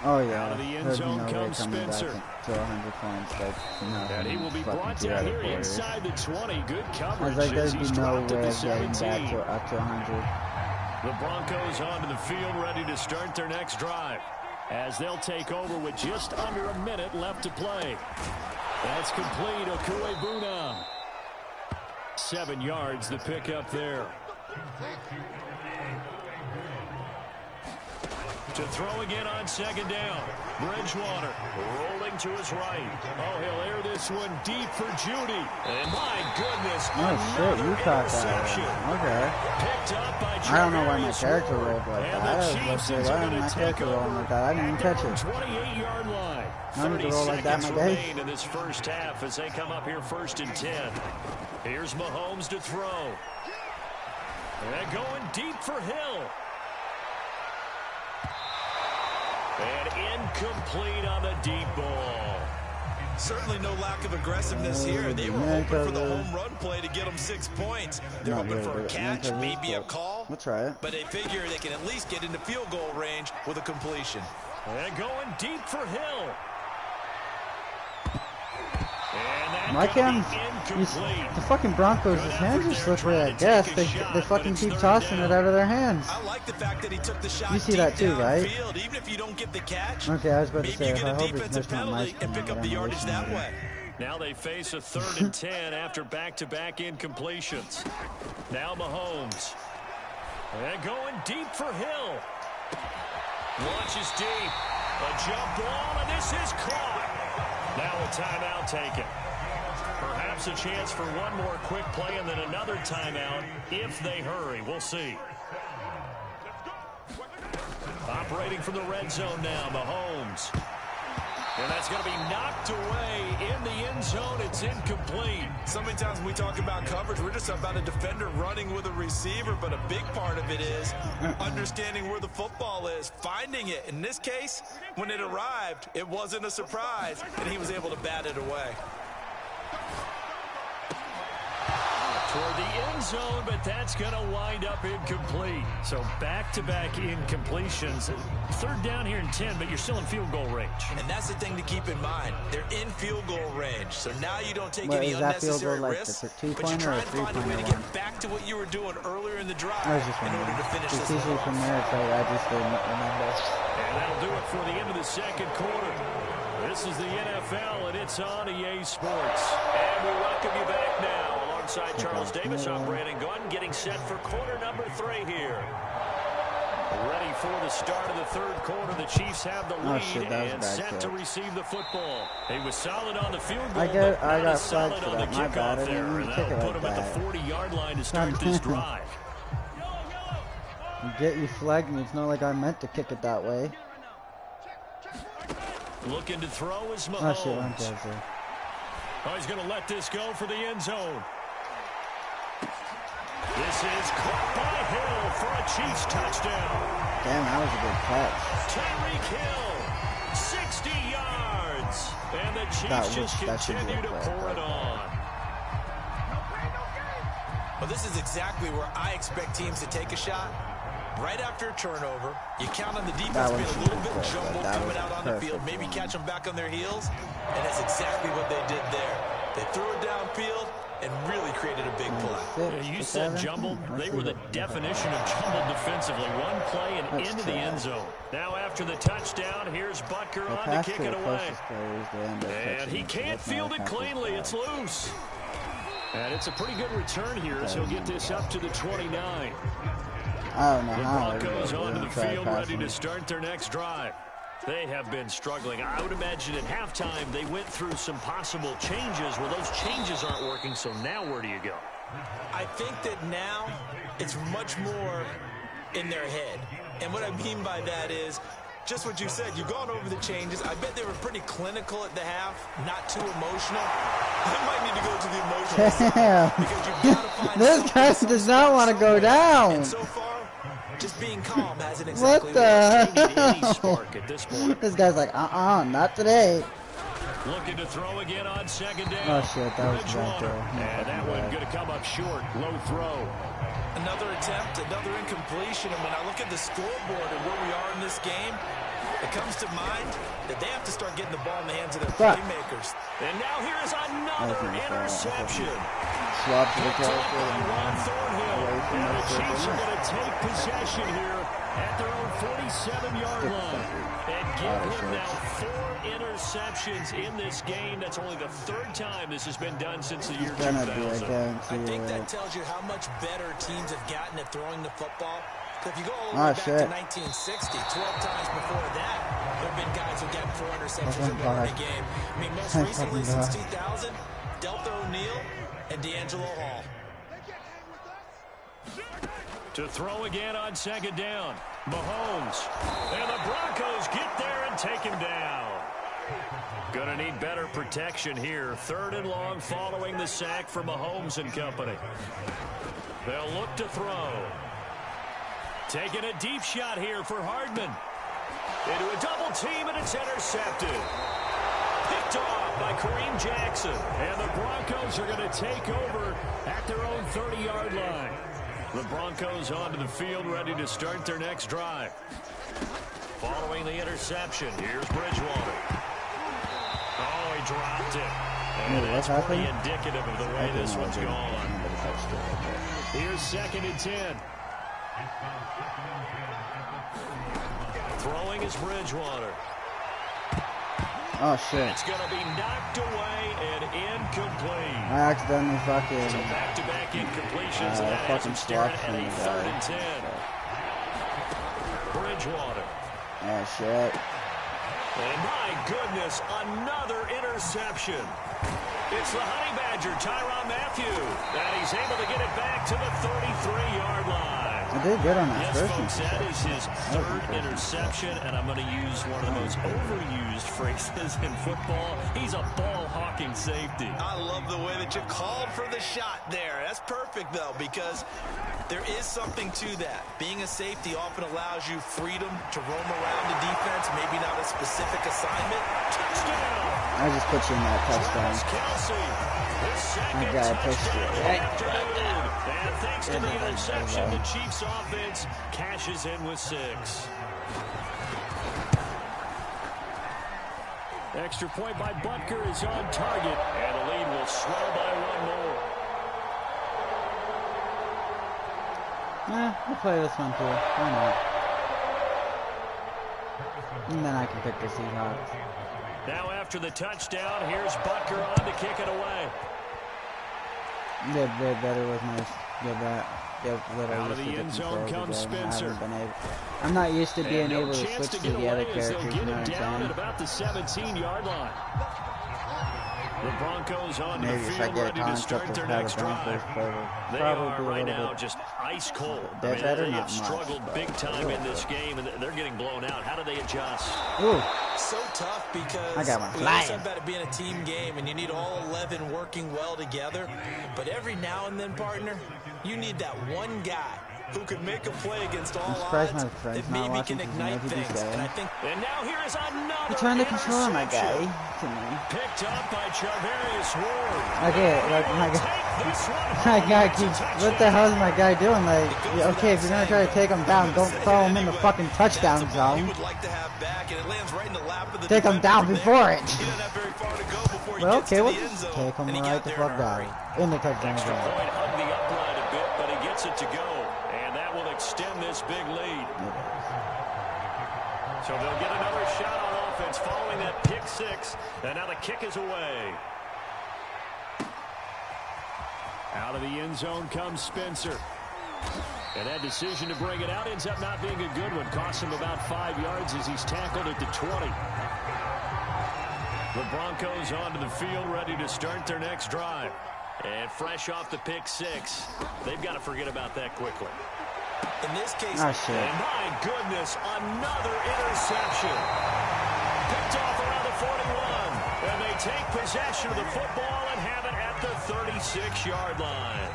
Oh, yeah. Out of the end zone comes Spencer. To 100 points, and he will be brought down here inside the 20. Good coverage. Like, there'd be he's no dropped way at of the getting 17. back up to 100. The Broncos onto the field ready to start their next drive as they'll take over with just under a minute left to play. That's complete. Okuebuna. 7 yards the pickup there. To throw again on 2nd down. Bridgewater rolling to his right. Oh, he'll air this one deep for Judy. And my goodness, oh shit, you caught that. Okay. Picked up by I don't know why my character rolled like that. I was supposed to why my character rolling like that. I didn't even catch it. 28-yard line. I need to roll like that, my guy. In this first half as they come up here 1st and 10. Here's Mahomes to throw. And going deep for Hill. And incomplete on the deep ball. Certainly no lack of aggressiveness here. They were hoping for the home run play to get them 6 points. They're hoping for a catch, maybe a call. We'll try it. But they figure they can at least get into field goal range with a completion. And going deep for Hill. Why can't the fucking Broncos' hands are slippery, I guess. They fucking keep tossing it out of their hands. I like the fact that he took the shot. You see that too, right? Even if you don't get the catch, okay, I was about to say, maybe you I get a hope it's defensive penalty and pick up the yardage that way. Now they face a 3rd and 10 after back-to-back incompletions. Now Mahomes. And going deep for Hill. Launches deep. A jump ball, and this is caught. Now a timeout taken. Perhaps a chance for one more quick play and then another timeout if they hurry. We'll see. Operating from the red zone now, Mahomes. And that's going to be knocked away in the end zone. It's incomplete. So many times when we talk about coverage, we're just about a defender running with a receiver, but a big part of it is understanding where the football is, finding it. In this case, when it arrived, it wasn't a surprise, and he was able to bat it away. for the end zone, but that's going to wind up incomplete. So back-to-back incompletions. Third down here and 10, but you're still in field goal range. And that's the thing to keep in mind. They're in field goal range, so now you don't take any unnecessary risks, but you try and find a way to get back to what you were doing earlier in the drive in order to finish this one off. From there, so I just didn't remember. And that'll do it for the end of the second quarter. This is the NFL, and it's on EA Sports. And we welcome you back now alongside Charles Davis. I'm Brandon Gunn, getting set for quarter number 3 here. Ready for the start of the third quarter. The Chiefs have the lead and set to receive the football. He was solid on the field goal, but not solid on the kickoff there. And that'll put him at the 40-yard line to start this drive. You flagged me. It's not like I meant to kick it that way. Looking to throw is Mahomes. Oh, shit, I'm crazy. Oh, he's going to let this go for the end zone. This is caught by Hill for a Chiefs touchdown. Damn, that was a good catch. Tyreek Hill, 60 yards. And the Chiefs just continue to pour it on. Well, this is exactly where I expect teams to take a shot. Right after a turnover, you count on the defense being a little bit jumbled coming out on the field, maybe catch them back on their heels, and that's exactly what they did there. They threw it downfield and really created a big play. Yeah, you said jumbled. They were the definition of jumbled defensively. One play and into the end zone. Now after the touchdown, here's Butker on to kick it away. And he can't field it cleanly. It's loose. And it's a pretty good return here as he'll get this up to the 29. I don't know the how. Broncos onto the field ready to start their next drive. They have been struggling. I would imagine at halftime they went through some possible changes. Well, those changes aren't working, so now where do you go? I think that now it's much more in their head. And what I mean by that is just what you said. You've gone over the changes. I bet they were pretty clinical at the half, not too emotional. You might need to go to the emotional side because you've got to find this guy does not want to go down. And so far, just being calm hasn't exactly what the hell? Spark at this point. This guy's like, not today. Looking to throw again on second down. Oh shit, that was bad throw. And that one going to come up short. Low throw. Another attempt, another incompletion. And when I look at the scoreboard and where we are in this game, it comes to mind that they have to start getting the ball in the hands of their playmakers. And now here is another interception. Swap to the and the Chiefs are going to take possession here at their own 47-yard line. And give him now 4 interceptions in this game. That's only the 3rd time this has been done since the year 2000. I think that tells you how much better teams have gotten at throwing the football. If you go all the way back to 1960, 12 times before that, there have been guys who got 4 interceptions in a game. I mean, most recently since 2000, Delta O'Neal and D'Angelo Hall. To throw again on second down. Mahomes. And the Broncos get there and take him down. Going to need better protection here. 3rd and long following the sack for Mahomes and company. They'll look to throw. Taking a deep shot here for Hardman. Into a double team, and it's intercepted. Picked off by Kareem Jackson. And the Broncos are going to take over at their own 30-yard line. The Broncos onto the field, ready to start their next drive. Following the interception, here's Bridgewater. Oh, he dropped it. And that's pretty indicative of the way this one's gone. Here's 2nd and 10. Throwing is Bridgewater. Oh, shit. It's going to be knocked away and incomplete. I accidentally fucking... So back-to-back incompletions, and that has him staring at a 3rd and 10. Bridgewater. Oh, shit. And my goodness, another interception. It's the Honey Badger, Tyrann Mathieu, and he's able to get it back to the 33-yard line. I did good on that first folks, that is his 3rd interception, and I'm going to use one of the most overused phrases in football. He's a ball hawk blocking safety. I love the way that you called for the shot there. That's perfect, though, because there is something to that. Being a safety often allows you freedom to roam around the defense, maybe not a specific assignment. Touchdown! I just put you in that touchdown. My guy pushed you. And thanks to the interception, the Chiefs offense cashes in with 6. Extra point by Butker is on target, and the lead will swell by 1 more. We'll play this one too. Why not? And then I can pick the Seahawks. Now after the touchdown, here's Butker on to kick it away. Did better with my Out of the end zone comes Spencer. I'm not used to being able to chance switch to to get the other away as they'll characters. get You know him what down I'm at saying? about the 17-yard line. The Broncos on the Maybe if I field, get a ready to construct start of their how the next Broncos drive. play, They probably are a right little now bit. just ice cold. They're better, they not have much, struggled but big time in this bit. game, and they're getting blown out. How do they adjust? Ooh. So tough because I got one we flying. always talk about it being a team game, and you need all 11 working well together. But every now and then, partner, you need that one guy who could make a play against all odds that maybe can ignite things. And I think. And now here is another. You're trying to control my guy. Picked up by Charvarius Ward. Okay, like my guy keeps. What the hell is my guy doing? Like, okay, if you're gonna try to take him down, don't throw him in the fucking touchdown zone. Take him down before it. Well, okay, we'll just take him right the fuck down in the touchdown Extra zone. point hung the upline a bit, but he gets it to go, and that will extend this big lead. So they'll get another shot on offense following that pick 6, and now the kick is away. Out of the end zone comes Spencer. And that decision to bring it out ends up not being a good one. Costs him about 5 yards as he's tackled at the 20. The Broncos onto the field, ready to start their next drive. And fresh off the pick 6, they've got to forget about that quickly. In this case, oh, shit. And my goodness, another interception. Picked off around the 41. And they take possession of the football and have it at the 36-yard line.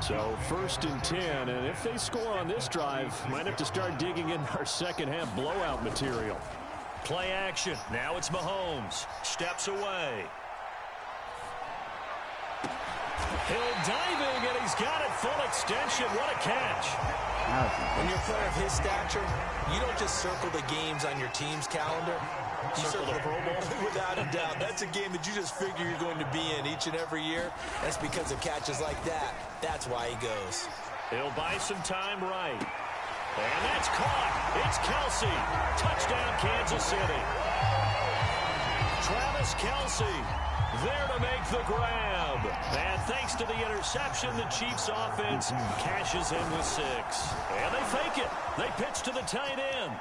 So 1st and 10, and if they score on this drive, might have to start digging in our second half blowout material. Play action. Now it's Mahomes. Steps away. Hill diving, and he's got it full extension. What a catch. When you're a player of his stature, you don't just circle the games on your team's calendar. You circle the Pro Bowl. Without a doubt. That's a game that you just figure you're going to be in each and every year. That's because of catches like that. That's why he goes. He'll buy some time right. And that's caught. It's Kelsey. Touchdown, Kansas City. Travis Kelsey there to make the grab. And thanks to the interception, the Chiefs offense cashes in with 6. And they fake it. They pitch to the tight end.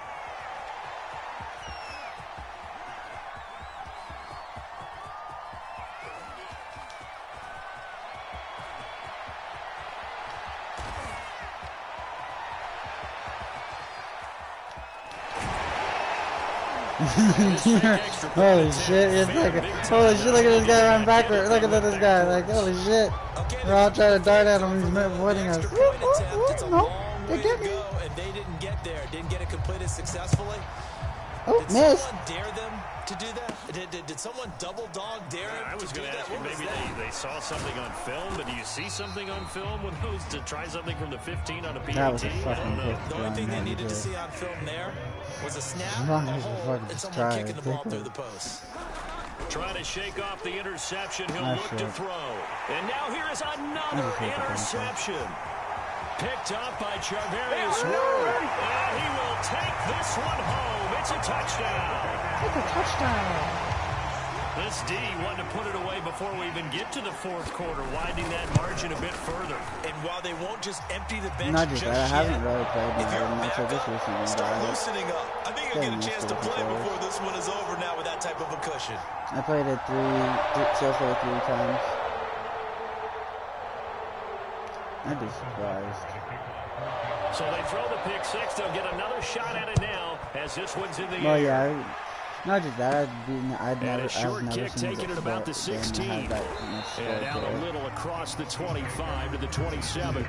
Holy shit, it's like, holy shit, look at this guy run backward. Look at this guy, like, holy shit. We're all trying to dart at him, he's avoiding us. No, they get me. And they didn't get there, didn't get it completed successfully. Oh, did miss. Someone dare them to do that? Did someone double dog dare him? I was going to ask you, maybe they saw something on film, but do you see something on film with those to try something from the 15 on a PAT? That was a fucking pick. The only thing they needed to see on film there was a snap, a hold, and someone try kicking the ball through the post. Trying to shake off the interception. He'll look to throw. And now here is another interception. Picked up by Charvarius Ward. And he will take this one home. It's a touchdown. It's a touchdown. This D wanted to put it away before we even get to the 4th quarter, widening that margin a bit further. And while they won't just empty the bench Not just that, I haven't really played much of this recently. Start loosening up. I think you'll get a chance to play before this one is over now with that type of a cushion. I played it so far 3 times. I'd be surprised. So they throw the pick 6. They'll get another shot at it now as this one's in the air. Well, yeah. Not just that, I've And never a short seen kick taken at about the 16. And down a little across the 25 to the 27.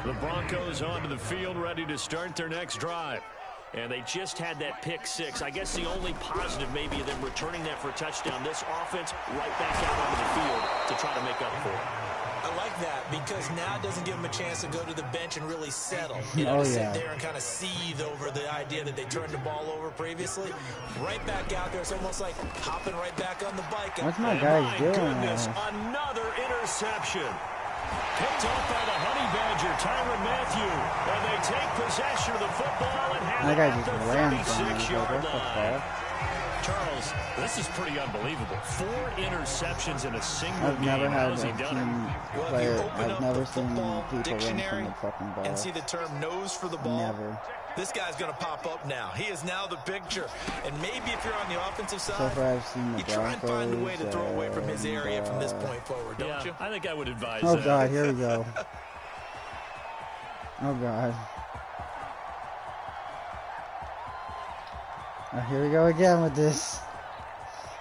The Broncos onto the field, ready to start their next drive. And they just had that pick six. I guess the only positive maybe of them returning that for a touchdown. This offense right back out onto the field to try to make up for it. I like that because now it doesn't give them a chance to go to the bench and really settle. You know, to sit there and kind of seethe over the idea that they turned the ball over previously. Right back out there. It's almost like hopping right back on the bike. What's my guys doing? Goodness, another interception. Picked off by the Honey Badger, Tyrann Mathieu. And they take possession of the football and have it at the 36-yard line. Charles, this is pretty unbelievable. 4 interceptions in a single game. How has he done it? I've never seen people run from the fucking ball. And see the term nose for the ball? Never. This guy's going to pop up now. He is now the picture. And maybe if you're on the offensive side, so far I've seen the you try and find a way to throw away from his area from this point forward, don't you? I think I would advise that. that. Oh, God, here we go. Oh, God. Oh, here we go again with this.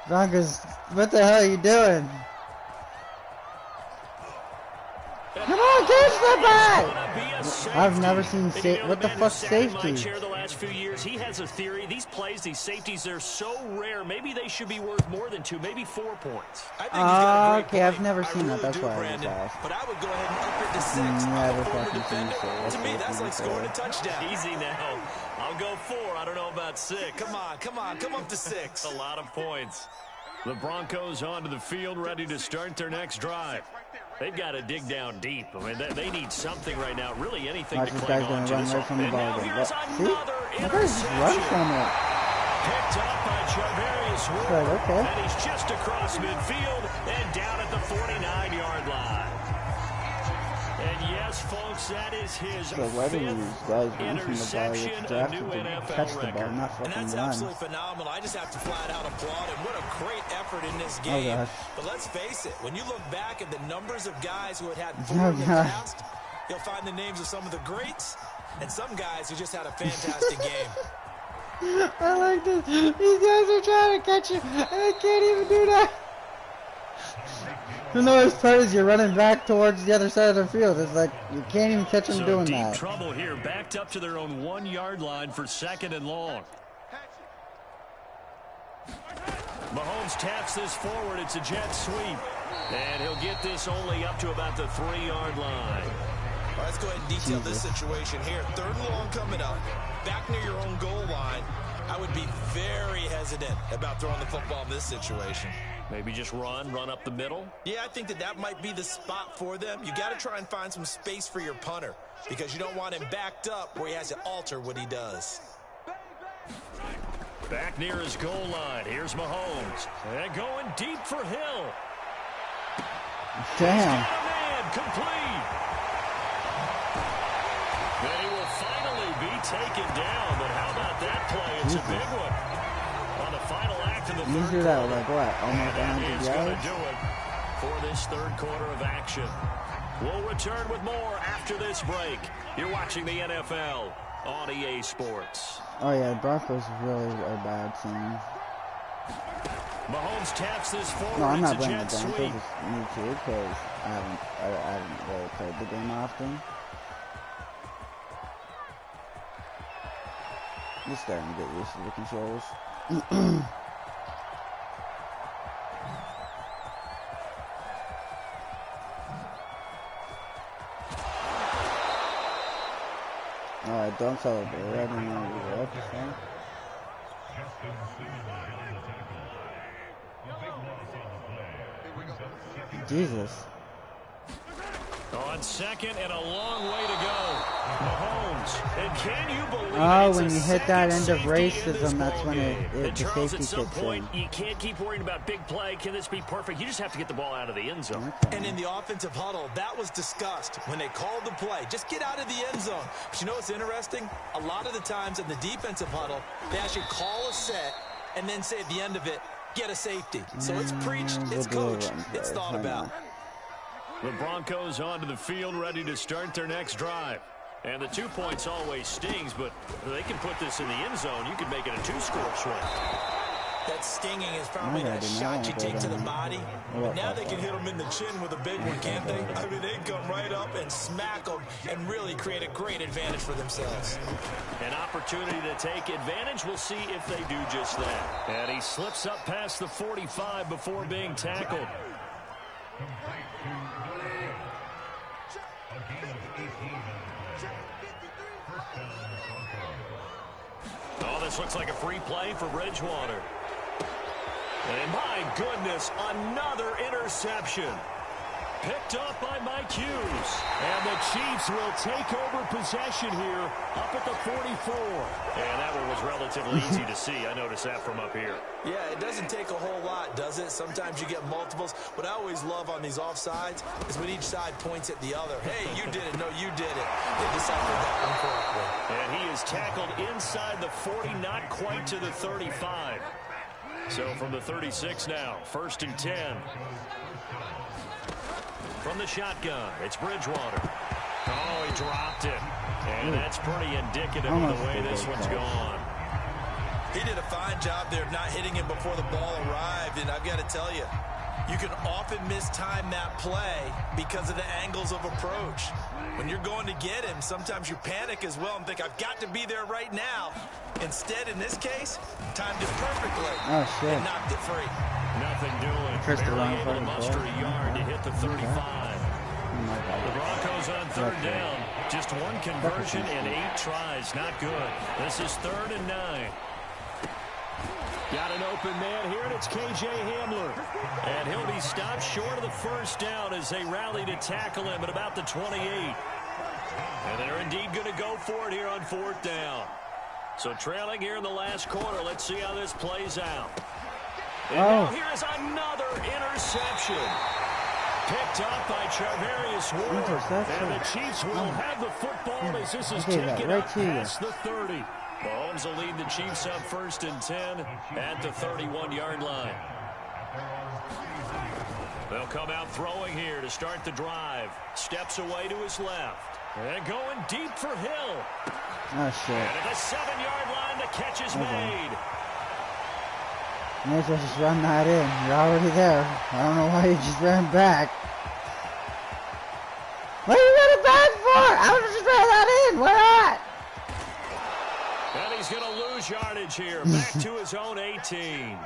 Broncos, what the hell are you doing? Come on, catch the ball! I've never seen what the fuck safety? The last few years, he has a theory. These plays, these safeties, they're so rare. Maybe they should be worth more than 2, maybe 4 points. Okay, I've never seen that. That's why I was asked. But I would go ahead and up it to 6. Never fucking seen it. To me, that's like scoring a touchdown. Easy now. I'll go 4. I don't know about 6. Come up to 6. A lot of points. The Broncos onto the field, ready to start their next drive. They've got to dig down deep. I mean, they need something right now. Really anything to cling on to this right from the ball. And now here's another interception. Run from it. Picked up by Charvarius Ward. Okay. And he's just across midfield and down at the 49-yard line. And yes, folks, that is his 5th interception, a new NFL record. And that's absolutely phenomenal. I just have to flat out applaud him. What a great effort in this game. But let's face it, when you look back at the numbers of guys who had 4 in the past, you'll find the names of some of the greats and some guys who just had a fantastic game. I like this. These guys are trying to catch him, and they can't even do that. The worst part is you're running back towards the other side of the field. It's like you can't even catch them doing that. Deep trouble here, backed up to their own 1-yard line for 2nd and long. Mahomes taps this forward. It's a jet sweep. And he'll get this only up to about the 3-yard line. Well, let's go ahead and detail this situation here. 3rd and long coming up. Back near your own goal line. I would be very hesitant about throwing the football in this situation. Maybe just run up the middle? Yeah, I think that might be the spot for them. You got to try and find some space for your punter because you don't want him backed up where he has to alter what he does. Back near his goal line. Here's Mahomes. And going deep for Hill. Damn. He's got a man complete. They will finally be taken down, but how about that play? It's a big one. On the final act of the third quarter. That like what? Almost And 100 that is yards? going to do it for this 3rd quarter of action. We'll return with more after this break. You're watching the NFL on EA Sports. Oh yeah, the Broncos really are bad team. Mahomes taps this forward. No, I'm not it's a blaming the jet Broncos. sweep. It's me too, because I haven't really played the game often. Just starting to get used to the controls. Alright, don't celebrate. I didn't know you were up or something. Jesus. On 2nd and a long way to go. Mahomes. And can you believe when you hit that end of racism, that's when the Charles, safety at some kicks point, in. you can't keep worrying about big play. Can this be perfect? You just have to get the ball out of the end zone. And in the offensive huddle, that was discussed when they called the play. Just get out of the end zone. But you know what's interesting? A lot of the times in the defensive huddle, they actually call a set and then say at the end of it, get a safety. So it's preached, it's coached, it's thought about. The Broncos onto the field, ready to start their next drive. And the 2 points always stings, but they can put this in the end zone. You can make it a 2-score swing. That stinging is probably that shot you take to the body. But now they can hit them in the chin with a big one, can't they? I mean, they can come right up and smack them and really create a great advantage for themselves. An opportunity to take advantage. We'll see if they do just that. And he slips up past the 45 before being tackled. Oh, this looks like a free play for Bridgewater. And my goodness, another interception. Picked up by Mike Hughes. And the Chiefs will take over possession here up at the 44. And that one was relatively easy to see. I noticed that from up here. Yeah, it doesn't take a whole lot, does it? Sometimes you get multiples. What I always love on these offsides is when each side points at the other. Hey, you did it. No, you did it. They deciphered that one correctly. And he is tackled inside the 40, not quite to the 35. So from the 36 now, 1st and 10. From the shotgun, it's Bridgewater. Oh, he dropped it. And that's pretty indicative of the way this one's gone. He did a fine job there of not hitting him before the ball arrived. And I've got to tell you, you can often mistime that play because of the angles of approach. When you're going to get him, sometimes you panic as well and think, I've got to be there right now. Instead, in this case, timed it perfectly and knocked it free. Nothing doing. Barely able to muster a yard to hit the 35. The Broncos on 3rd down. Just one conversion and 8 tries. Not good. This is 3rd and 9. Got an open man here, and it's K.J. Hamler. And he'll be stopped short of the 1st down as they rally to tackle him at about the 28. And they're indeed going to go for it here on 4th down. So trailing here in the last quarter. Let's see how this plays out. And now here's another interception. Picked up by Charvarius Ward. And the Chiefs will have the football as this is taken up past the 30. Mahomes will lead the Chiefs up 1st and 10 at the 31-yard line. They'll come out throwing here to start the drive. Steps away to his left. And going deep for Hill. Oh, shit. And at the 7-yard line, the catch is made. You may as well just run that in. You're already there. I don't know why you just ran back. What are you running back for? I would have just ran that in. Why not? And he's going to lose yardage here. Back to his own 18.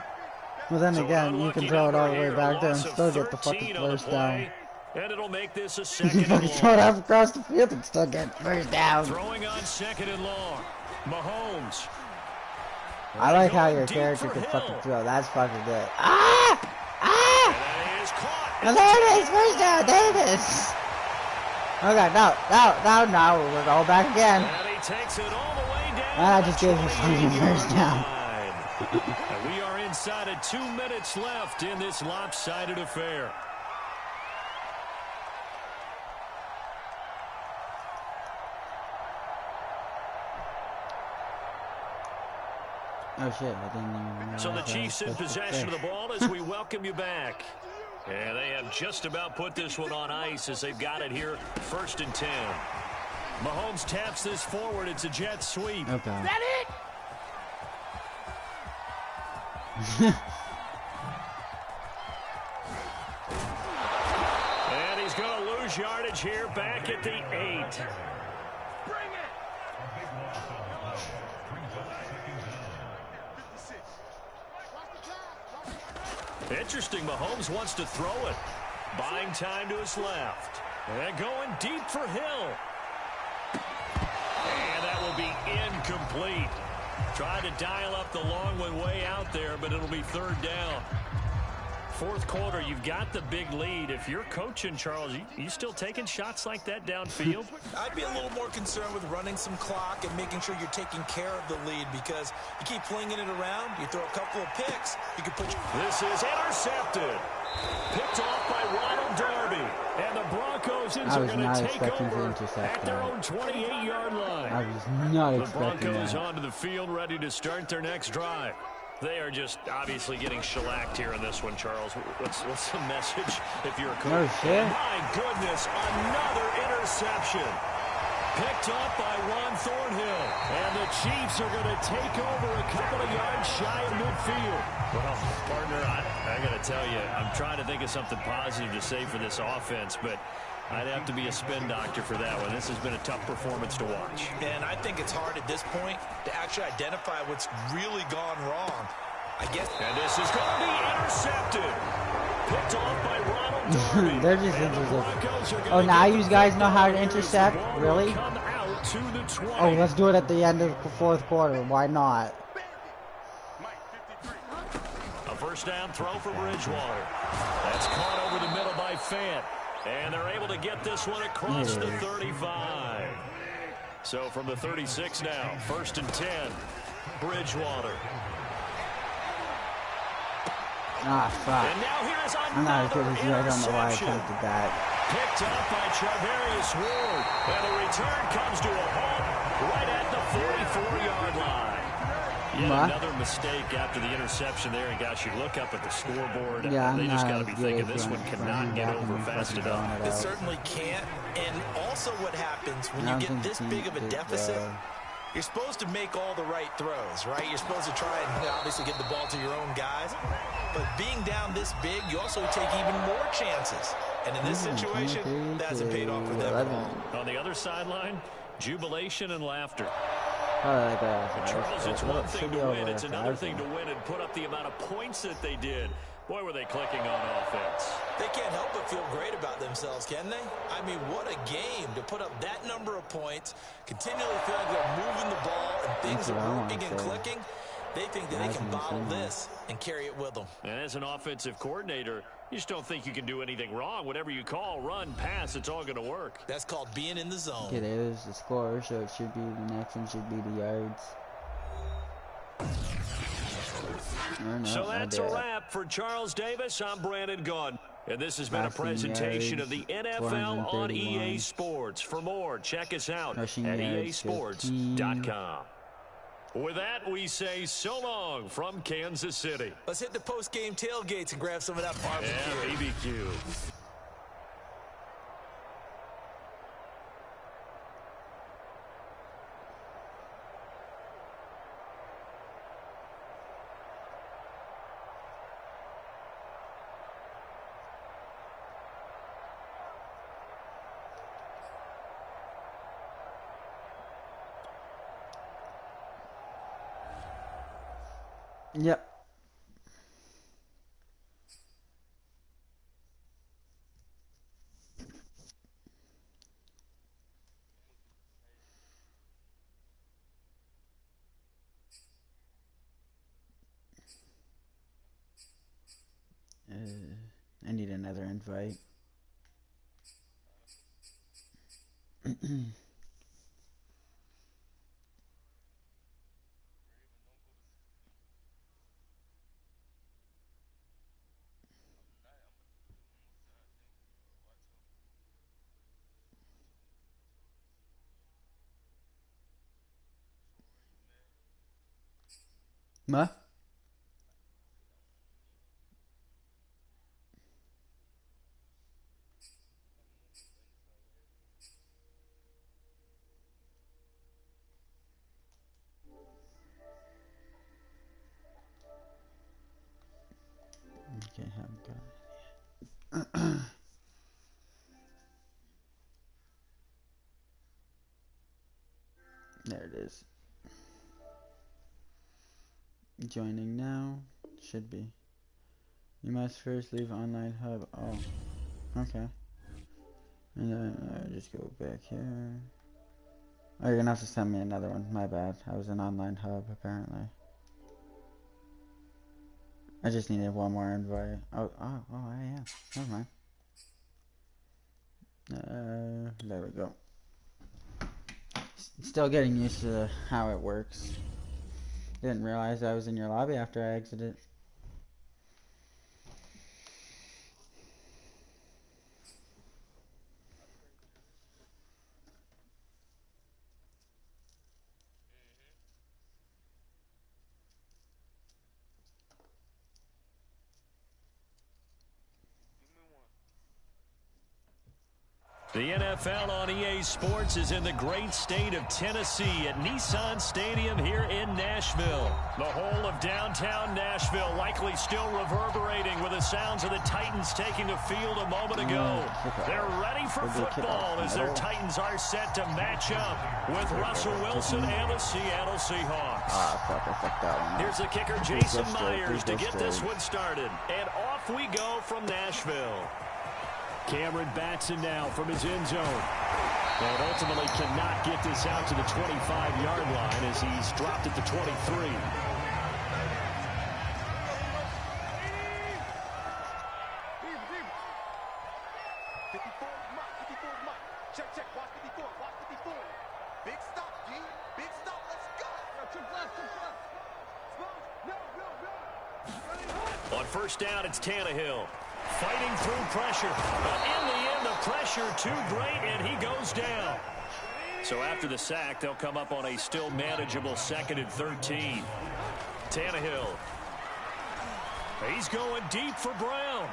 Well, then again, you can throw it all the way back there and still get the fucking 1st down. And it'll make this a 2nd You can and long. throw it up across the field and still get 1st down. Throwing on 2nd and long. Mahomes. I like how your character can fucking throw. That's fucking good. Ah! Ah! And that is caught. And there it is. 1st down. There it is. Okay, no. We're going back again. And he takes it all the way down. I just gave him fucking 1st down. And we are inside of 2 minutes left in this lopsided affair. Oh shit, I didn't even know. So the Chiefs in possession of the ball as we welcome you back. And they have just about put this one on ice as they've got it here 1st and 10. Mahomes taps this forward. It's a jet sweep. Okay. Is that it? And he's going to lose yardage here back at the 8. Interesting, Mahomes wants to throw it. Buying time to his left. And going deep for Hill. And that will be incomplete. Tried to dial up the long one way out there, but it'll be 3rd down. 4th quarter, you've got the big lead. If you're coaching, Charles, you still taking shots like that downfield? I'd be a little more concerned with running some clock and making sure you're taking care of the lead because you keep flinging it around, you throw a couple of picks, you can put This is intercepted. Picked off by Ronald Darby. And the Broncos are going to take over at their own 28-yard line. I was not expecting The Broncos that. onto the field ready to start their next drive. They are just obviously getting shellacked here in this one, Charles. What's the message if you're a coach? No shit. My goodness, another interception. Picked off by Juan Thornhill. And the Chiefs are going to take over a couple of yards shy of midfield. Well, partner, I got to tell you, I'm trying to think of something positive to say for this offense, but I'd have to be a spin doctor for that one. This has been a tough performance to watch. And I think it's hard at this point to actually identify what's really gone wrong. I guess. And this is going to be intercepted. Picked off by Ronald Darby. They're just interested. Oh, now you guys know how to intercept? Really? Oh, let's do it at the end of the fourth quarter. Why not? A first down throw for Bridgewater. That's caught over the middle by Fant. And they're able to get this one across the 35. So from the 36 now, 1st and 10, Bridgewater. Ah, fuck. And now here's I'm not as good as you. I don't know why I attempted that. Picked up by Charvarius Ward. And the return comes to a halt right at the 44-yard line. Yet another mistake after the interception there. And gosh, you look up at the scoreboard. Yeah, they just got to be thinking this one cannot get over fast enough. It certainly can't. And also what happens when you get this big of a deficit, you're supposed to make all the right throws, right? You're supposed to try and obviously get the ball to your own guys. But being down this big, you also take even more chances. And in this situation, that hasn't paid off for them at all. On the other sideline, jubilation and laughter. Charles, it's one thing to win. It's another thing to win and put up the amount of points that they did. Boy, were they clicking on offense. They can't help but feel great about themselves, can they? I mean, what a game to put up that number of points, continually feel like they're moving the ball and things are working and clicking. They think that they can bottle this and carry it with them. And as an offensive coordinator, you just don't think you can do anything wrong. Whatever you call, run, pass, it's all going to work. That's called being in the zone. Okay, there's the score, so it should be the next one should be the yards. So that's a wrap for Charles Davis. I'm Brandon Gunn. And this has been a presentation of the NFL on EA Sports. For more, check us out at easports.com. With that, we say so long from Kansas City. Let's hit the post-game tailgates and grab some of that barbecue. Yeah, BBQ. Yep. I need another invite. Ma? Okay, haven't got it. There it is. Joining now. Should be. You must first leave online hub. Oh. Okay. And then just go back here. Oh, you're gonna have to send me another one. My bad. I was in online hub apparently. I just needed one more invite. Oh, I am. Never mind. There we go. Still getting used to how it works. Didn't realize I was in your lobby after I exited. The NFL on EA Sports is in the great state of Tennessee at Nissan Stadium here in Nashville. The whole of downtown Nashville likely still reverberating with the sounds of the Titans taking the field a moment ago. They're ready for football as their Titans are set to match up with Russell Wilson and the Seattle Seahawks. Here's the kicker, Jason Myers, to get this one started. And off we go from Nashville. Cameron Batson now from his end zone. And ultimately cannot get this out to the 25-yard line as he's dropped at the 23. Big stop, G. Big stop. Let's go. On first down, it's Tannehill. Fighting through pressure. But in the end, the pressure too great, and he goes down. So after the sack, they'll come up on a still manageable 2nd and 13. Tannehill. He's going deep for Brown.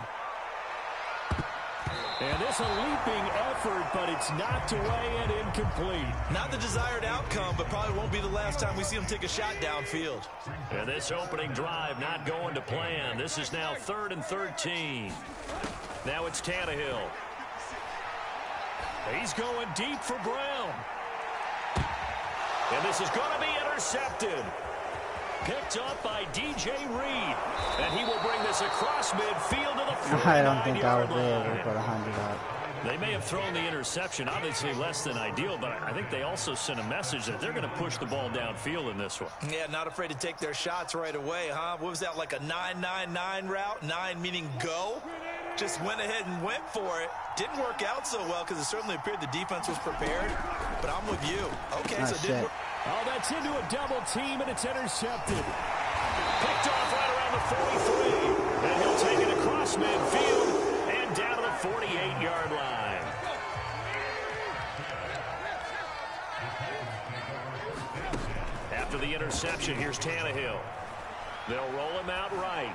And this a leaping effort, but it's knocked away and incomplete. Not the desired outcome, but probably won't be the last time we see him take a shot downfield. And this opening drive not going to plan. This is now 3rd and 13. Now it's Tannehill. He's going deep for Brown. And this is going to be intercepted. Picked up by DJ Reed. And he will bring this across midfield to the 49-yard line. I don't think I would be able to put 100 up. They may have thrown the interception, obviously less than ideal, but I think they also sent a message that they're going to push the ball downfield in this one. Yeah, not afraid to take their shots right away, huh? What was that, like a 9-9-9 route? 9 meaning go? Just went ahead and went for it. Didn't work out so well because it certainly appeared the defense was prepared, but I'm with you. Okay, so it didn't work. Oh, that's into a double team, and it's intercepted. Picked off right around the 43. And he'll take it across midfield and down to the 48-yard line. After the interception, here's Tannehill. They'll roll him out right.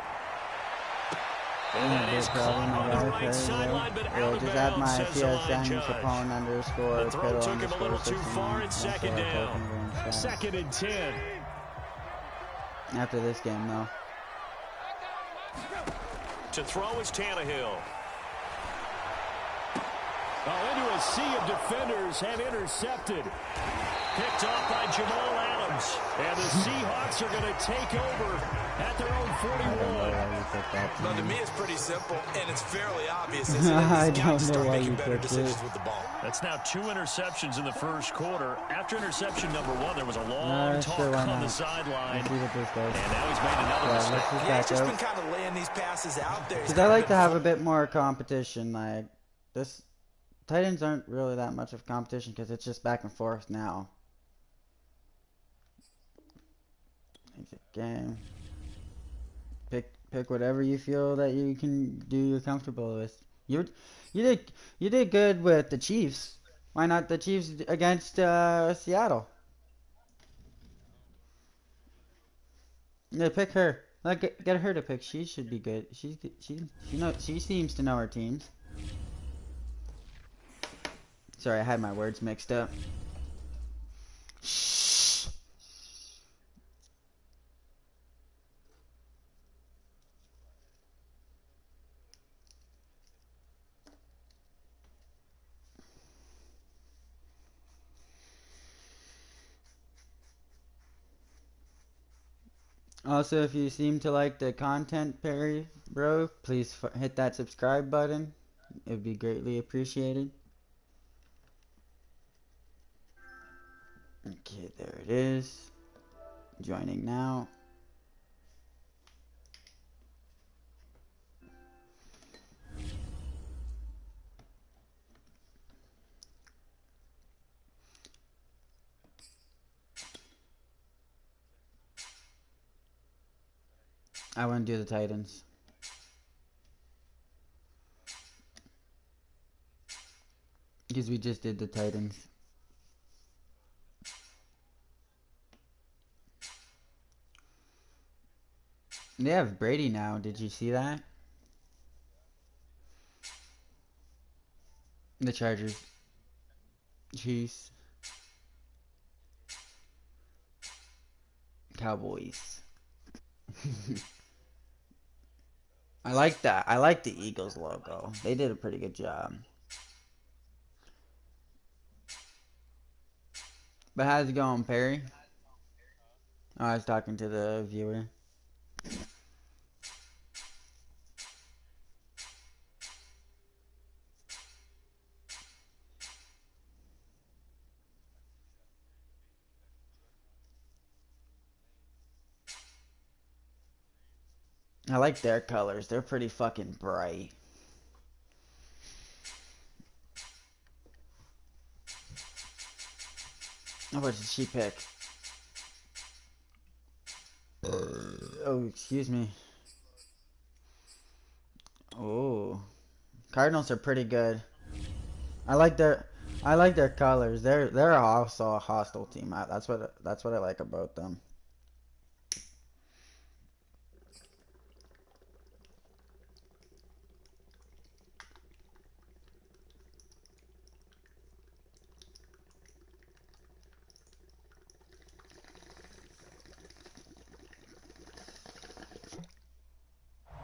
And that is caught on the right sideline, but out of just add bounds, my says the line PSN judge. Capone underscore The throw Piddle took him a little underscore too far. 69. It's second down. 2nd and 10. After this game, though. To throw is Tannehill. Oh, into a sea of defenders and intercepted. Picked off by Jamal Adams. And the Seahawks are going to take over at their own 41. Well, to me, it's pretty simple, and it's fairly obvious. I These don't guys know start why making you better picked decisions it. with the ball. That's now 2 interceptions in the first quarter. After interception number 1, there was a long talk on the sideline. And now he's made another mistake. Yeah, he's just been kind of laying these passes out there. Because I like to have a bit more competition. Like, this Titans aren't really that much of competition because it's just back and forth now. Exit game. Pick whatever you feel that you can do. You're comfortable with. You did good with the Chiefs. Why not the Chiefs against Seattle? Yeah, pick her. Like, get her to pick. She should be good. She seems to know her teams. Sorry, I had my words mixed up. Also, if you seem to like the content, Perry, bro, please hit that subscribe button. It would be greatly appreciated. Okay, there it is. Joining now. I want to do the Titans. Because we just did the Titans. They have Brady now. Did you see that? The Chargers. Chiefs. Cowboys. I like that. I like the Eagles logo. They did a pretty good job. But how's it going, Perry? Oh, I was talking to the viewer. I like their colors. They're pretty fucking bright. What did she pick? Oh, excuse me. Oh, Cardinals are pretty good. I like their colors. They're also a hostile team. That's what I like about them.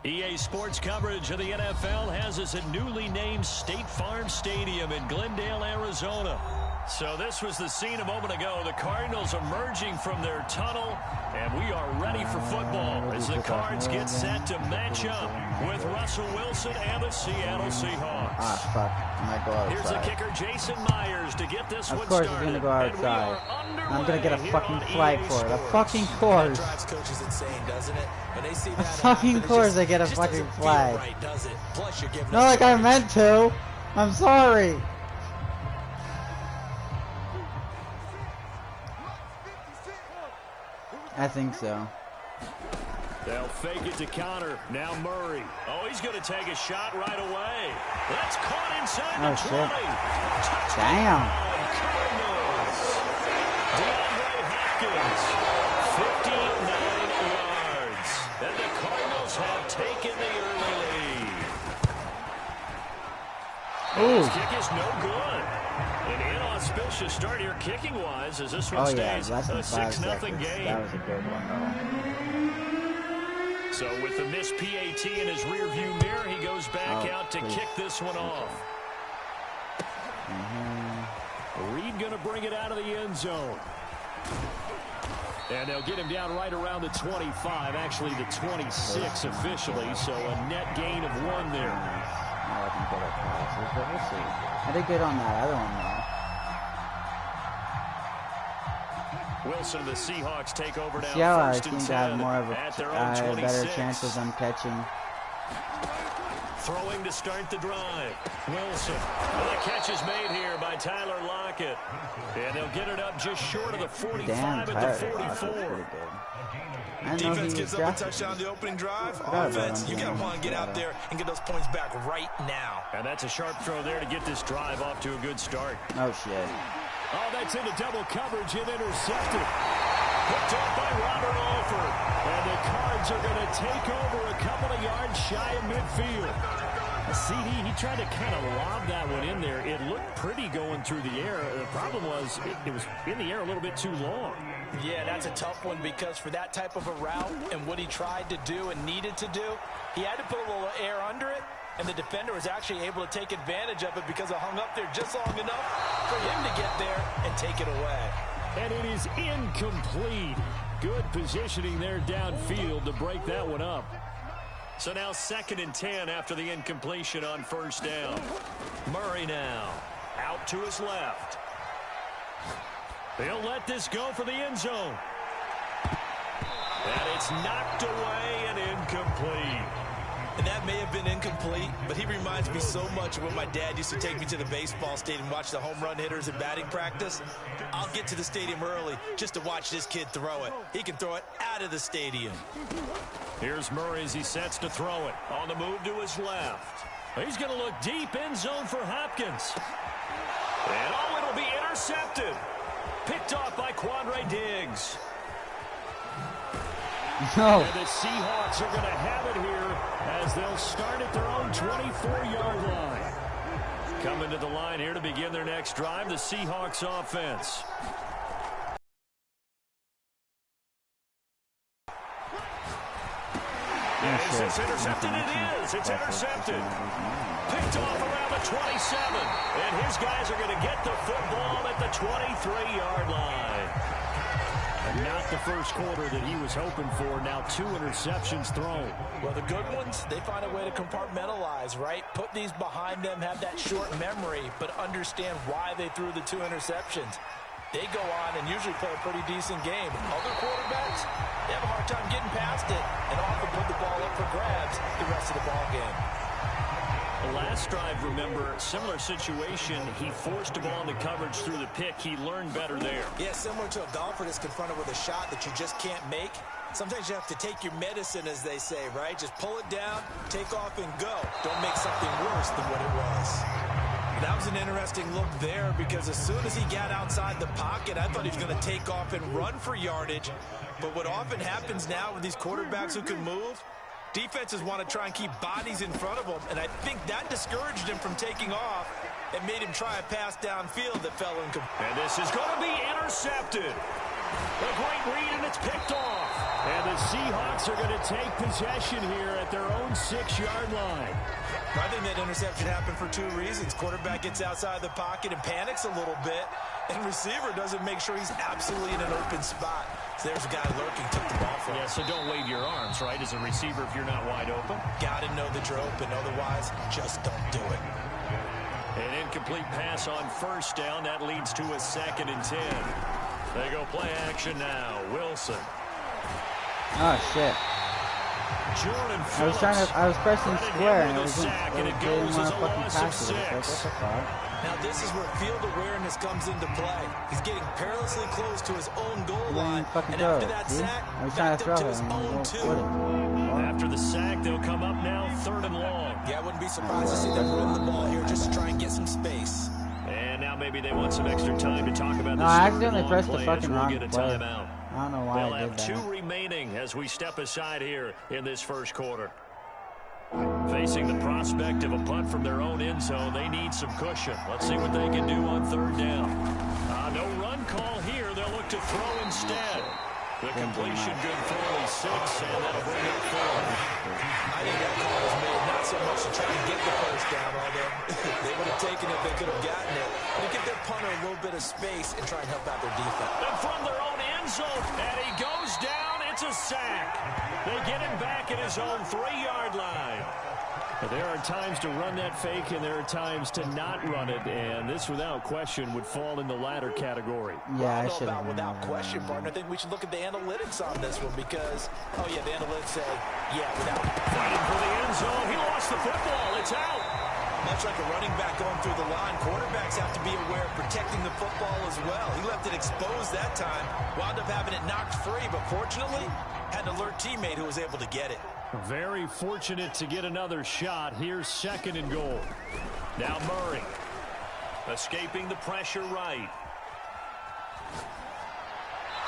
EA Sports coverage of the NFL has us at newly named State Farm Stadium in Glendale, Arizona. So this was the scene a moment ago. The Cardinals emerging from their tunnel, and we are ready for football as the Cards get set to match up with Russell Wilson and the Seattle Seahawks. Ah, fuck. I might go outside. Here's the kicker, Jason Myers, to get this one started. Of course he's going to go outside. I'm going to get a fucking flag for it. A fucking course. A fucking course I get a fucking flag. Not like I meant to. I'm sorry. I think so. They'll fake it to counter. Now Murray. Oh, he's going to take a shot right away. That's caught inside the 20. Damn. Cardinals. DeAndre Hopkins. 59 yards. And the Cardinals have taken the early lead. Ooh. This kick is no good. An inauspicious start here kicking-wise as this one stays a 6-0 game. That was a good one, though. So with the missed PAT in his rearview mirror, he goes back out to kick this one off. Reed going to bring it out of the end zone. And they'll get him down right around the 25, actually the 26 officially, so a net gain of 1 there. Now I can get a passes, but we'll see. I did good on that other one, though. Wilson, the Seahawks take over now. Seattle First seems and to have 10 more of a better chances on catching. Throwing to start the drive. Wilson. Well, the catch is made here by Tyler Lockett. And they'll get it up just short of the 45 at the 44. Defense gives up a touchdown the opening drive. Offense, you got to want to get out there and get those points back right now. And that's a sharp throw there to get this drive off to a good start. Oh, shit. Oh, that's into double coverage and intercepted. Picked up by Robert Alford. And the Cards are going to take over a couple of yards shy of midfield. A CD, he tried to kind of lob that one in there. It looked pretty going through the air. The problem was it was in the air a little bit too long. Yeah, that's a tough one because for that type of a route and what he tried to do and needed to do, he had to put a little air under it, and the defender was actually able to take advantage of it because it hung up there just long enough for him to get there and take it away. And it is incomplete. Good positioning there downfield to break that one up. So now 2nd and 10 after the incompletion on first down. Murray now out to his left. They'll let this go for the end zone. And it's knocked away and incomplete. And that may have been incomplete, but he reminds me so much of when my dad used to take me to the baseball stadium and watch the home run hitters in batting practice. I'll get to the stadium early just to watch this kid throw it. He can throw it out of the stadium. Here's Murray as he sets to throw it. On the move to his left. He's going to look deep end zone for Hopkins. And oh, it'll be intercepted. Picked off by Quandre Diggs. No. And the Seahawks are going to have it here as they'll start at their own 24-yard line. Coming to the line here to begin their next drive, the Seahawks offense. It's intercepted. It is. It's intercepted. Picked off around the 27. And his guys are going to get the football at the 23-yard line. And not the first quarter that he was hoping for. Now 2 interceptions thrown. Well, the good ones, they find a way to compartmentalize, right? Put these behind them, have that short memory, but understand why they threw the 2 interceptions. They go on and usually play a pretty decent game. Other quarterbacks, they have a hard time getting past it and often put the ball up for grabs the rest of the ball game. The last drive, remember, similar situation. He forced the ball into coverage through the pick. He learned better there. Yeah, similar to a golfer that's confronted with a shot that you just can't make. Sometimes you have to take your medicine, as they say, right? Just pull it down, take off, and go. Don't make something worse than what it was. That was an interesting look there because as soon as he got outside the pocket, I thought he was going to take off and run for yardage. But what often happens now with these quarterbacks who can move, defenses want to try and keep bodies in front of them, and I think that discouraged him from taking off and made him try a pass downfield that fell incomplete. And this is going to be intercepted. A great read, and it's picked off. And the Seahawks are going to take possession here at their own 6-yard line. I think that interception happened for 2 reasons. Quarterback gets outside the pocket and panics a little bit, and receiver doesn't make sure he's absolutely in an open spot. So there's a guy lurking, took the ball from him. Yeah, so don't wave your arms, right, as a receiver if you're not wide open. Got to know that you're open. Otherwise, just don't do it. An incomplete pass on first down. That leads to a 2nd and 10. They go play action now. Wilson. Oh, shit. Jordan I was pressing square and it was it goes as a loss of 6. Like, what the fuck? Now this is where field awareness comes into play. He's getting perilously close to his own goal line, and after that sack, backed up to his own 2. After the sack, they'll come up now 3rd and long. Yeah, I wouldn't be surprised to see them run the ball here just to try and get some space. And now maybe they want some extra time to talk about this. I accidentally pressed the fucking wrong get a play. timeout. I don't know why They'll I did have 2 that. remaining as we step aside here in this first quarter. Facing the prospect of a punt from their own end zone, they need some cushion. Let's see what they can do on 3rd down. No run call here. They'll look to throw instead. The completion good for only 6, and that'll bring up 4. I think that call was made not so much to try and get the first down, although they would have taken it, they could have gotten it. But to give their punter a little bit of space and try and help out their defense. And from their own end zone, and he goes down. It's a sack. They get him back at his own 3-yard line. But there are times to run that fake, and there are times to not run it, and this, without question, would fall in the latter category. Yeah, I don't should know have. about without question, partner. I think we should look at the analytics on this one because, oh yeah, the analytics say, yeah, without. Fighting for the end zone. He lost the football. It's out. Much like a running back going through the line, quarterbacks have to be aware of protecting the football as well. He left it exposed that time, wound up having it knocked free, but fortunately, had an alert teammate who was able to get it. Very fortunate to get another shot. Here's 2nd and goal. Now Murray. Escaping the pressure right.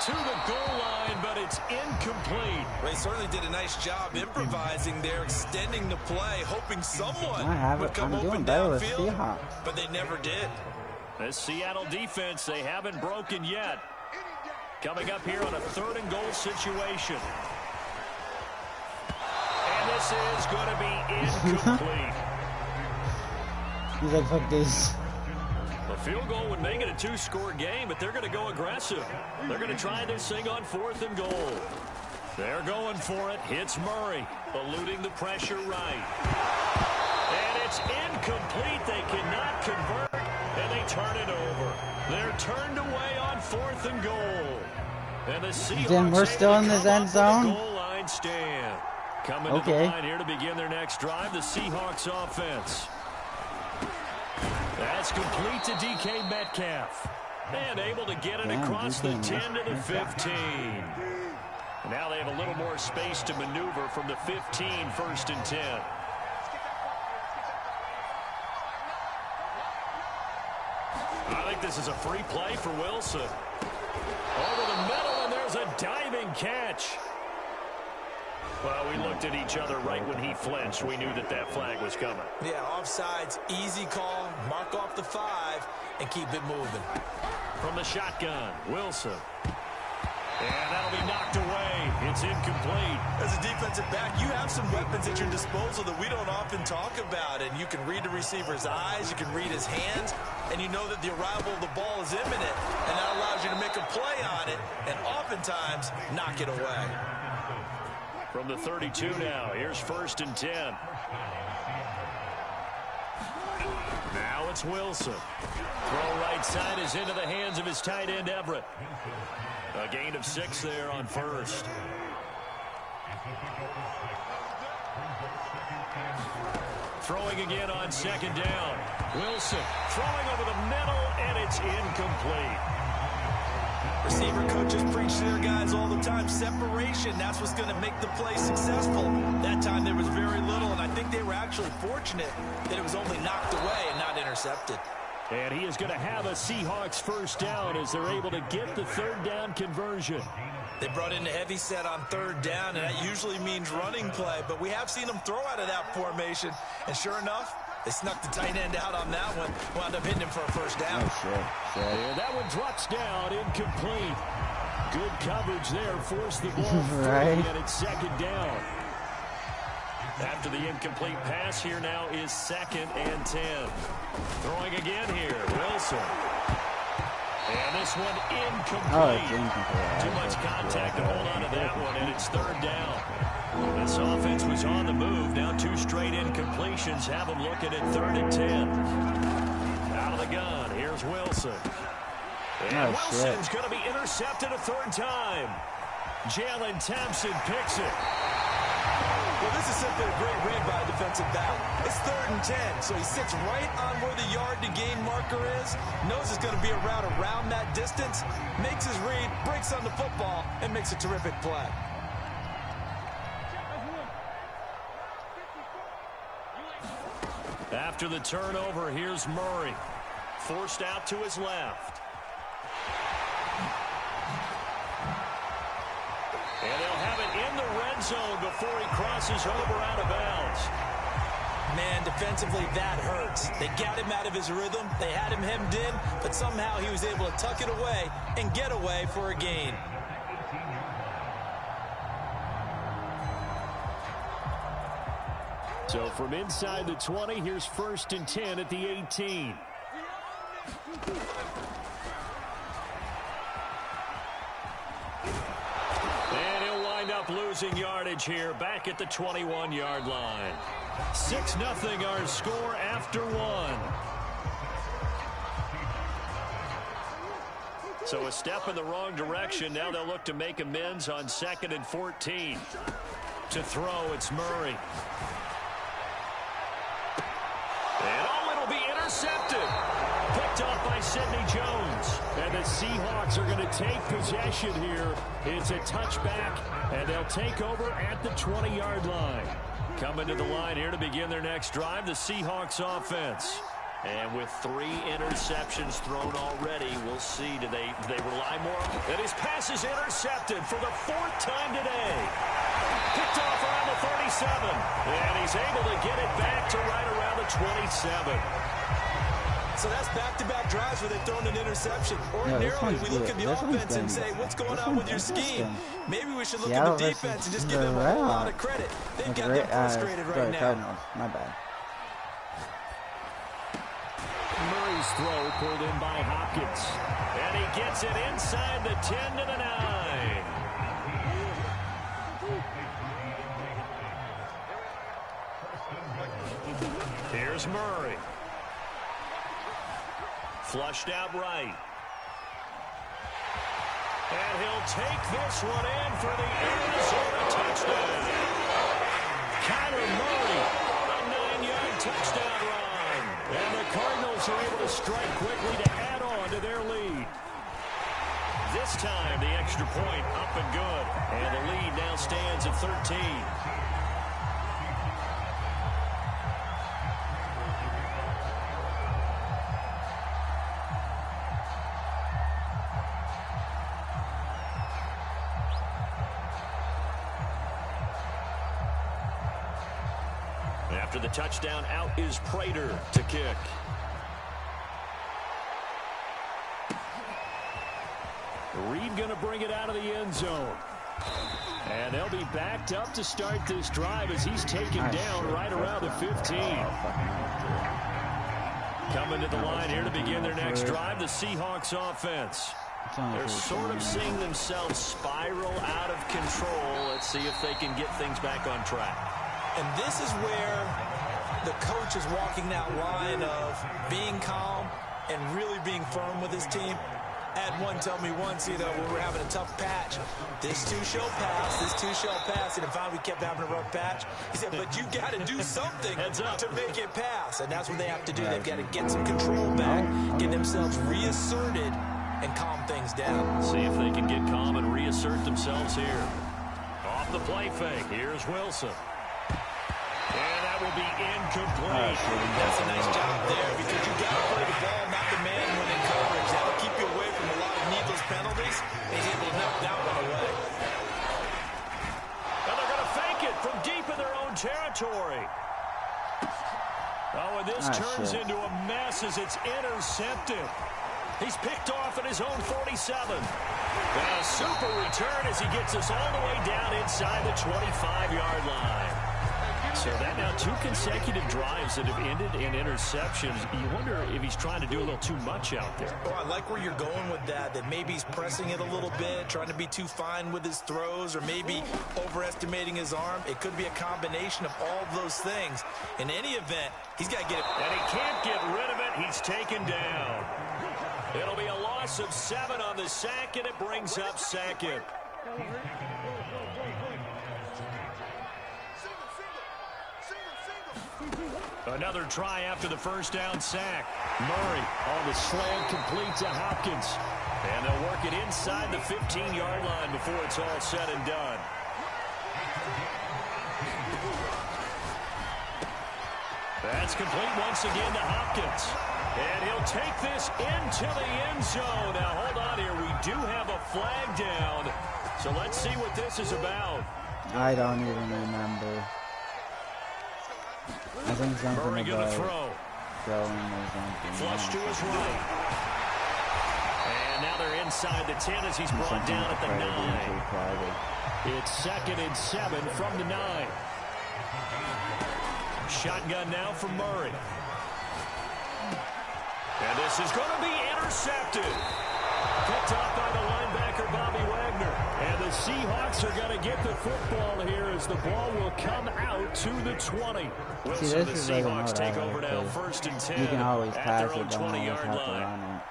To the goal line, but it's incomplete. They certainly did a nice job improvising there, extending the play, hoping someone would come open downfield, but they never did. This Seattle defense, they haven't broken yet. Coming up here on a 3rd and goal situation. And this is going to be incomplete. He's like, fuck this. A field goal would make it a 2-score game, but they're going to go aggressive. They're going to try this thing on 4th and goal. They're going for it. Hits Murray, eluding the pressure right. And it's incomplete. They cannot convert, and they turn it over. They're turned away on 4th and goal. And the Seahawks Then we're still in this end zone? goal line stand. Coming to the line here to begin their next drive, the Seahawks offense. That's complete to DK Metcalf. And able to get it across the 10 to the 15. And now they have a little more space to maneuver from the 15, 1st and 10. I think this is a free play for Wilson. Over the middle, and there's a diving catch. Well, we looked at each other right when he flinched. We knew that that flag was coming. Yeah, offsides, easy call. Mark off the 5 and keep it moving. From the shotgun, Wilson. And that'll be knocked away. It's incomplete. As a defensive back, you have some weapons at your disposal that we don't often talk about. And you can read the receiver's eyes, you can read his hands, and you know that the arrival of the ball is imminent. And that allows you to make a play on it and oftentimes knock it away. From the 32 now, here's 1st and 10. Now it's Wilson. Throw right side is into the hands of his tight end, Everett. A gain of 6 there on 1st. Throwing again on 2nd down. Wilson throwing over the middle, and it's incomplete. Receiver coaches preach to their guys all the time. Separation, that's what's going to make the play successful. That time there was very little, and I think they were actually fortunate that it was only knocked away and not intercepted. And he is going to have a Seahawks 1st down as they're able to get the 3rd down conversion. They brought in the heavy set on 3rd down, and that usually means running play. But we have seen them throw out of that formation. And sure enough, they snuck the tight end out on that one. Wound up hitting him for a 1st down. Oh, shit. And that one drops down, incomplete. Good coverage there. Forced the ball Right. free, and it's 2nd down. After the incomplete pass, here now is 2nd and 10. Throwing again here, Wilson. And this one incomplete. Oh, it's incomplete. Too much contact to hold on to that one, and it's 3rd down. This offense was on the move. Now 2 straight incompletions have them looking at 3rd and 10. Out of the gun, here's Wilson. And Wilson's going to be intercepted a 3rd time. Jalen Thompson picks it. Well, this is simply a great read by a defensive back. It's 3rd and 10, so he sits right on where the yard-to-gain marker is, knows it's going to be a route around that distance, makes his read, breaks on the football, and makes a terrific play. After the turnover, here's Murray. Forced out to his left. And they'll have it in the red zone before he crosses over out of bounds. Man, defensively, that hurts. They got him out of his rhythm. They had him hemmed in, but somehow he was able to tuck it away and get away for a gain. So from inside the 20, here's 1st and 10 at the 18. And he'll wind up losing yardage here back at the 21-yard line. 6-0 our score after 1. So a step in the wrong direction. Now they'll look to make amends on 2nd and 14. To throw, it's Murray. And it'll be intercepted. Picked off by Sidney Jones. And the Seahawks are going to take possession here. It's a touchback, and they'll take over at the 20-yard line. Coming to the line here to begin their next drive, the Seahawks offense. And with 3 interceptions thrown already, we'll see, do they rely more? And his pass is intercepted for the 4th time today. Picked off around the 37. And he's able to get it back to right around the 27. So that's back-to-back drives where they've thrown an interception. Ordinarily, we look at the offense and say, what's going on with your scheme? Maybe we should look at the defense and just give them a whole lot of credit. They've got them frustrated right now. Cardinals. My bad. Murray's throw pulled in by Hopkins. And he gets it inside the 10 to the 9. Here's Murray. Flushed out right. And he'll take this one in for the Arizona touchdown. Kyler Murray, a 9-yard touchdown run. And the Cardinals are able to strike quickly to add on to their lead. This time, the extra point up and good. And the lead now stands at 13. After the touchdown, out is Prater to kick. Reed going to bring it out of the end zone. And they'll be backed up to start this drive as he's taken down right around the 15. Coming to the line here to begin their next drive, the Seahawks offense. They're sort of seeing themselves spiral out of control. Let's see if they can get things back on track. And this is where the coach is walking that line of being calm and really being firm with his team. I had one tell me once, when we were having a tough patch, this too shall pass, this too shall pass. And finally we kept having a rough patch. He said, but you got to do something to make it pass. And that's what they have to do. They've got to get some control back, get themselves reasserted, and calm things down. See if they can get calm and reassert themselves here. Off the play fake, here's Wilson. And that will be incomplete. That's a nice job there because you got to play the ball, not the man when in coverage. That'll keep you away from a lot of needless penalties. He's able to knock that one away. And they're going to fake it from deep in their own territory. Oh, and this turns into a mess as it's intercepted. He's picked off at his own 47. And a super return as he gets us all the way down inside the 25-yard line. So that now 2 consecutive drives that have ended in interceptions. You wonder if he's trying to do a little too much out there. Oh, I like where you're going with that maybe he's pressing it a little bit, trying to be too fine with his throws, or maybe overestimating his arm. It could be a combination of all of those things. In any event, he's got to get it. And he can't get rid of it. He's taken down. It'll be a loss of 7 on the sack, and it brings up second. Another try after the first down sack. Murray on the slant, complete to Hopkins. And they'll work it inside the 15-yard line before it's all said and done. That's complete once again to Hopkins. And he'll take this into the end zone. Now, hold on here. We do have a flag down. So let's see what this is about. I don't even remember. I think something Murray gonna throw. Throwing or something. Flush to his right. And now they're inside the 10 as he's brought down at the 9. It's 2nd and 7 from the 9. Shotgun now from Murray. And this is going to be intercepted. Picked off by the linebacker, Bobby Wagner. And the Seahawks are going to get the football here as the ball will come out to the 20. Wilson, the Seahawks take over now, 1st and 10 you can always at pass their own it, 20-yard line.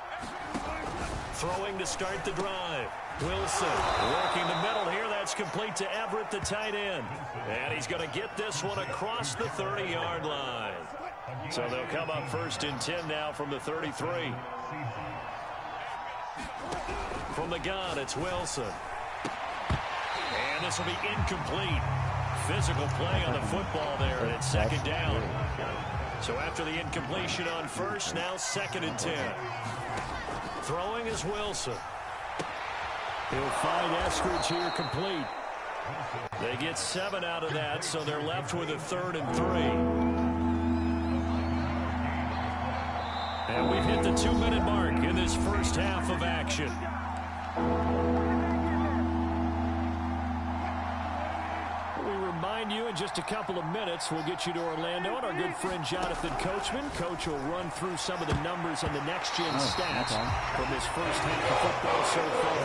Throwing to start the drive. Wilson working the middle here. That's complete to Everett, the tight end. And he's going to get this one across the 30-yard line. So they'll come up 1st and 10 now from the 33. From the gun, it's Wilson. And this will be incomplete. Physical play on the football there, and it's 2nd down. So after the incompletion on 1st, now 2nd and 10. Throwing is Wilson. He'll find Eskridge here complete. They get 7 out of that, so they're left with a 3rd and 3. And we've hit the 2-minute mark in this first half of action. We remind you in just a couple of minutes, we'll get you to Orlando and our good friend Jonathan Coachman. Coach will run through some of the numbers and the next-gen stats from this first half of football so far.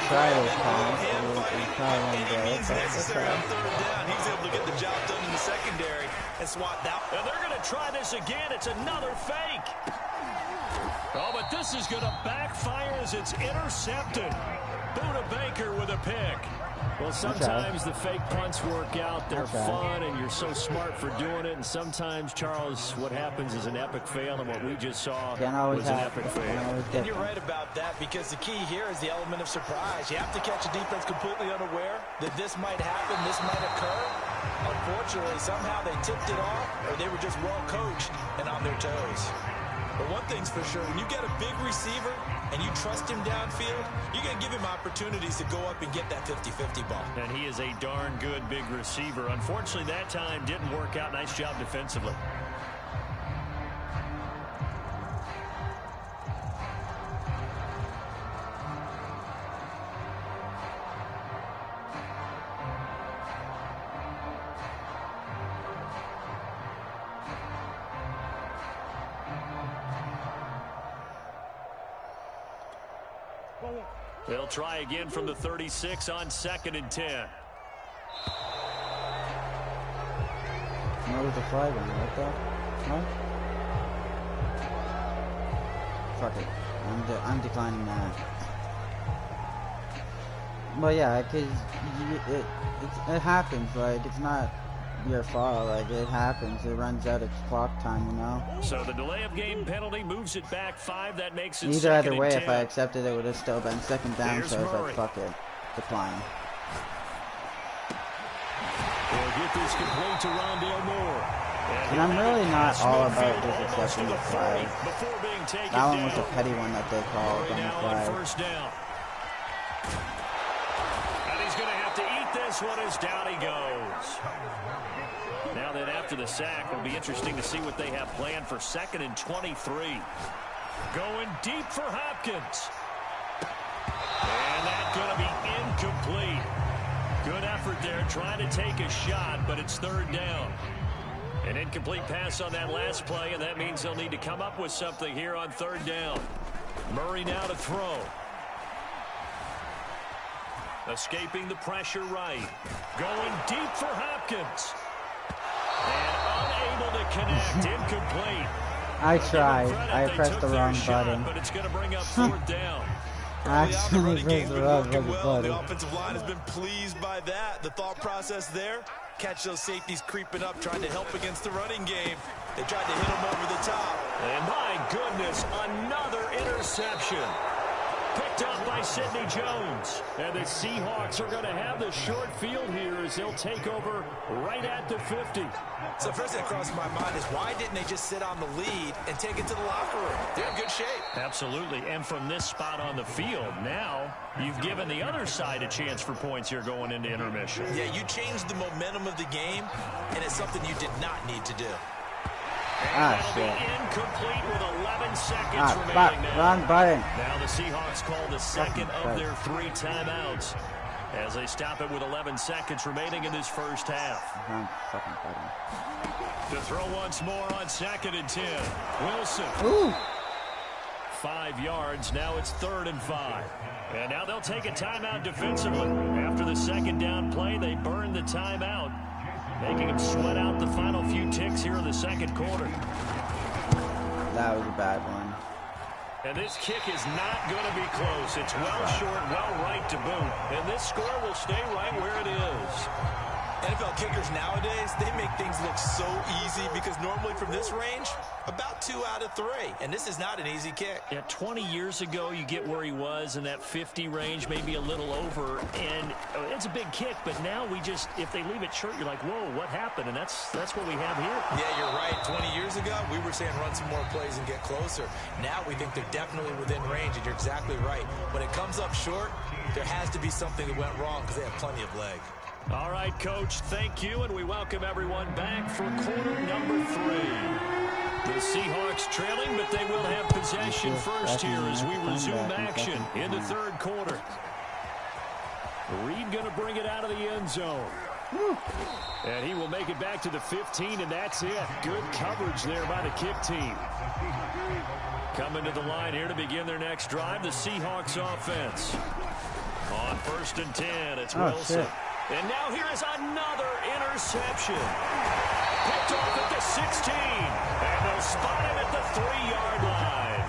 Try this time. It means necessary on 3rd down. He's able to get the job done in the secondary and swat that. And they're going to try this again. It's another fake. Oh, but this is going to backfire as it's intercepted. Buda Baker with a pick. Well, sometimes the fake punts work out. They're fun, and you're so smart for doing it. And sometimes, Charles, what happens is an epic fail, and what we just saw was an epic fail. And you're right about that, because the key here is the element of surprise. You have to catch a defense completely unaware that this might happen, this might occur. Unfortunately, somehow they tipped it off, or they were just well coached and on their toes. But one thing's for sure, when you get a big receiver and you trust him downfield, you're going to give him opportunities to go up and get that 50-50 ball. And he is a darn good big receiver. Unfortunately, that time didn't work out. Nice job defensively. They'll try again from the 36 on 2nd and 10. What was the flag on? What the? What? Fuck it. I'm declining that. Well, yeah, because it happens. Like, it's not your fault. Like, it happens. It runs out of clock time, you know? So the delay of game penalty moves it back 5. That makes it either way, 2nd and 10. if I accepted it, would have still been 2nd down. Here's So I was Murray. like, fuck it. Decline. They'll get this complete to Rondale Moore. And I'm really not all about just accepting the flag. That one was a petty one that they called on the flag. First down. And he's going to have to eat this one as down he goes. Now then, after the sack, it'll be interesting to see what they have planned for 2nd and 23. Going deep for Hopkins. And that's going to be incomplete. Good effort there, trying to take a shot, but it's 3rd down. An incomplete pass on that last play, and that means they'll need to come up with something here on 3rd down. Murray now to throw. Escaping the pressure right. Going deep for Hopkins. And unable to connect. Incomplete. I tried. I pressed the wrong button. But it's going to bring up 4th down. I accidentally pressed the wrong button. The offensive line has been pleased by that. The thought process there, catch those safeties creeping up, trying to help against the running game. They tried to hit him over the top. And my goodness, another interception. Picked up by Sidney Jones. And the Seahawks are going to have the short field here as they'll take over right at the 50. So first thing that crossed my mind is why didn't they just sit on the lead and take it to the locker room? They're in good shape. Absolutely. And from this spot on the field, now you've given the other side a chance for points here going into intermission. Yeah, you changed the momentum of the game, and it's something you did not need to do. Shit. Incomplete with 11 seconds remaining now. Wrong button. Now the Seahawks call the second of their 3 timeouts as they stop it with 11 seconds remaining in this first half. Wrong fucking button. To throw once more on 2nd and 10. Wilson. Ooh. 5 yards. Now it's 3rd and 5. And now they'll take a timeout defensively. After the 2nd down play, they burn the timeout, making them sweat out the final few ticks here in the 2nd quarter. That was a bad one. And this kick is not going to be close. It's well short, well right to boot. And this score will stay right where it is. NFL kickers nowadays, they make things look so easy because normally from this range, about 2 out of 3. And this is not an easy kick. Yeah, 20 years ago, you get where he was in that 50 range, maybe a little over. And it's a big kick, but now we just, if they leave it short, you're like, whoa, what happened? And that's what we have here. Yeah, you're right. 20 years ago, we were saying run some more plays and get closer. Now we think they're definitely within range, and you're exactly right. When it comes up short, there has to be something that went wrong because they have plenty of leg. All right, Coach, thank you, and we welcome everyone back for quarter number 3. The Seahawks trailing, but they will have possession first here as we resume action in the 3rd quarter. Reed going to bring it out of the end zone. And he will make it back to the 15, and that's it. Good coverage there by the kick team. Coming to the line here to begin their next drive, the Seahawks offense. On 1st and 10, it's Wilson. Shit. And now here is another interception. Picked off at the 16. And they'll spot him at the 3-yard line.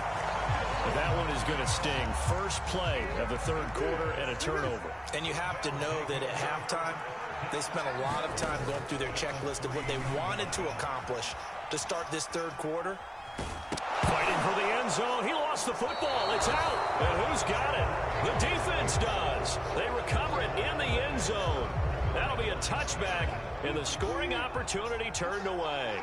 That one is going to sting. First play of the 3rd quarter and a turnover. And you have to know that at halftime, they spent a lot of time going through their checklist of what they wanted to accomplish to start this 3rd quarter. Fighting for the end zone. He lost the football. It's out. And who's got it? The defense does. They recover it in the end zone. That'll be a touchback, and the scoring opportunity turned away.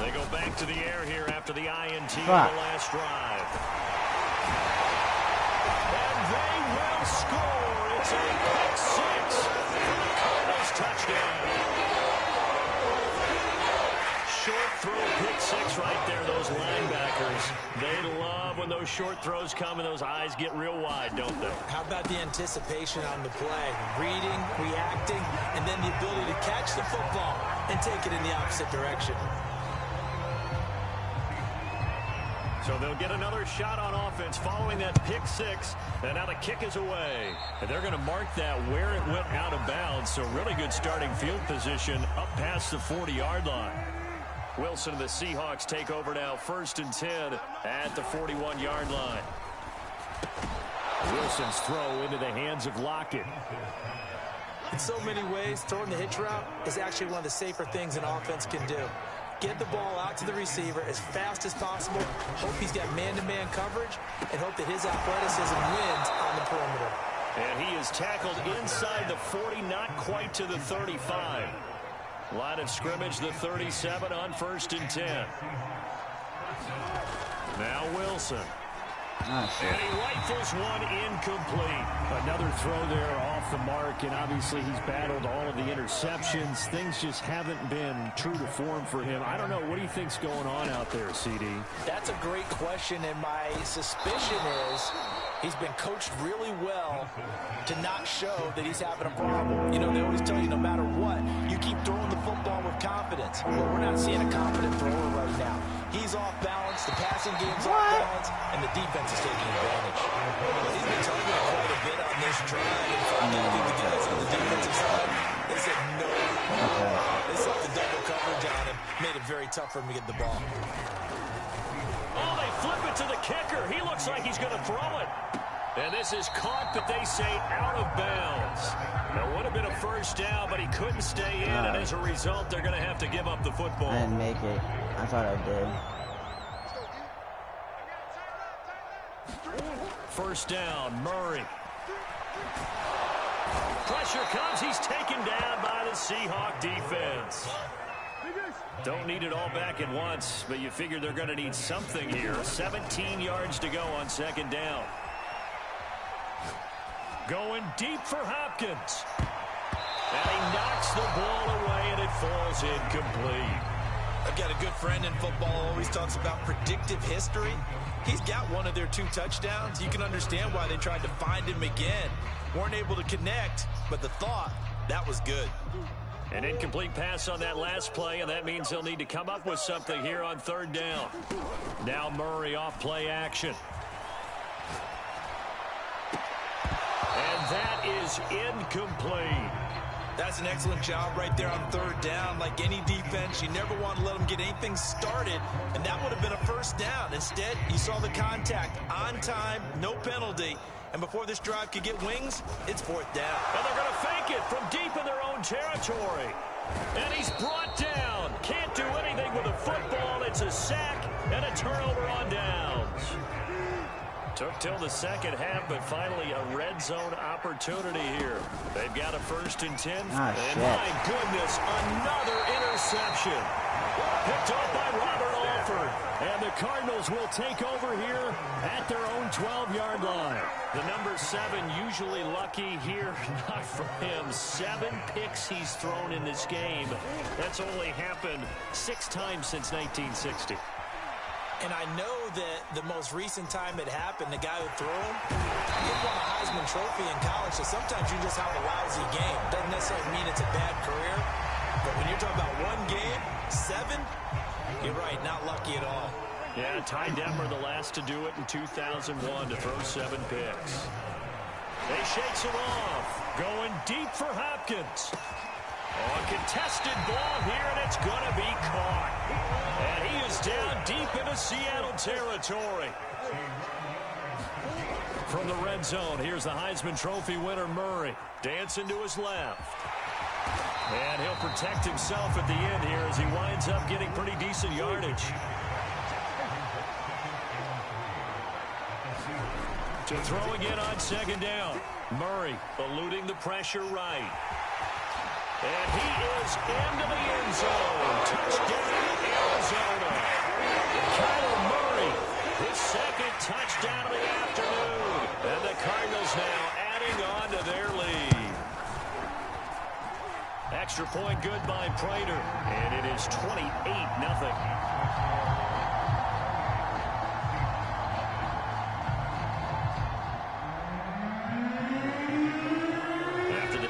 They go back to the air here after the INT on the last drive. And they will score. It's a pick six for the Cardinals touchdown. Short throw, pick six right there, those linebackers. They love when those short throws come and those eyes get real wide, don't they? How about the anticipation on the play? Reading, reacting, and then the ability to catch the football and take it in the opposite direction. So they'll get another shot on offense following that pick six. And now the kick is away. And they're going to mark that where it went out of bounds. So really good starting field position up past the 40-yard line. Wilson and the Seahawks take over now, 1st and 10 at the 41-yard line. Wilson's throw into the hands of Lockett. In so many ways, throwing the hitch route is actually one of the safer things an offense can do. Get the ball out to the receiver as fast as possible, hope he's got man-to-man coverage, and hope that his athleticism wins on the perimeter. And he is tackled inside the 40, not quite to the 35. Line of scrimmage, the 37 on 1st and 10. Now Wilson. And he rifles one incomplete. Another throw there off the mark, and obviously he's battled all of the interceptions. Things just haven't been true to form for him. I don't know. What do you think's going on out there, CD? That's a great question, and my suspicion is he's been coached really well to not show that he's having a problem. You know, they always tell you no matter what, you keep throwing the football with confidence. Well, we're not seeing a confident thrower right now. He's off balance, the passing game's off balance, and the defense is taking advantage. Well, he's been targeted quite a bit on this drive. In fact, I think the guys on the defensive side, they said no. They set the double coverage on him, made it very tough for him to get the ball. Oh, they flip it to the kicker. He looks like he's going to throw it. And this is caught, but they say out of bounds. That would have been a first down, but he couldn't stay in, and as a result, they're going to have to give up the football. I didn't make it. I thought I did. First down, Murray. Pressure comes. He's taken down by the Seahawk defense. Don't need it all back at once, but you figure they're going to need something here. 17 yards to go on 2nd down. Going deep for Hopkins. And he knocks the ball away, and it falls incomplete. I've got a good friend in football, always talks about predictive history. He's got one of their 2 touchdowns. You can understand why they tried to find him again. Weren't able to connect, but the thought, that was good. An incomplete pass on that last play, and that means they'll need to come up with something here on 3rd down. Now Murray off play action. And that is incomplete. That's an excellent job right there on 3rd down. Like any defense, you never want to let them get anything started, and that would have been a first down. Instead, you saw the contact on time, no penalty, and before this drive could get wings, it's 4th down. And they're going to fake it from deep in their own territory. And he's brought down. Can't do anything with a football. It's a sack and a turnover on downs. Took till the 2nd half, but finally a red zone opportunity here. They've got a 1st and 10. And my goodness, another interception. Picked off by Robert Alford. And the Cardinals will take over here at their own 12-yard line. The number 7 usually lucky here. Not for him. 7 picks he's thrown in this game. That's only happened 6 times since 1960. And I know that the most recent time it happened, the guy who threw him, he won a Heisman Trophy in college, so sometimes you just have a lousy game. Doesn't necessarily mean it's a bad career, but when you're talking about 1 game, 7, you're right, not lucky at all. Yeah, Ty Detmer the last to do it in 2001 to throw 7 picks. They shakes it off, going deep for Hopkins. Oh, a contested ball here, and it's going to be caught. And he is down deep into Seattle territory. From the red zone, here's the Heisman Trophy winner, Murray. Dancing to his left. And he'll protect himself at the end here as he winds up getting pretty decent yardage. To throw again on 2nd down. Murray eluding the pressure right. And he is into the end zone. Touchdown, Arizona. Kyler Murray, his second touchdown of the afternoon. And the Cardinals now adding on to their lead. Extra point good by Prater. And it is 28-0.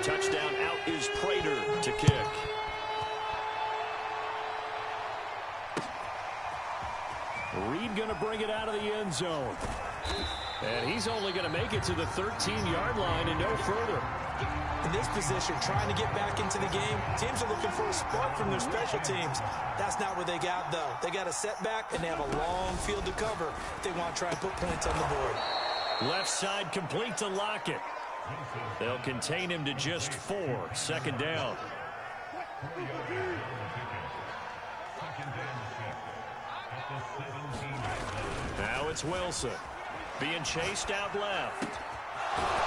Touchdown, out is Prater to kick. Reed going to bring it out of the end zone. And he's only going to make it to the 13-yard line and no further. In this position, trying to get back into the game, teams are looking for a spark from their special teams. That's not what they got, though. They got a setback, and they have a long field to cover if they want to try and put points on the board. Left side complete to Lockett. They'll contain him to just 4. Second down. Now it's Wilson. Being chased out left.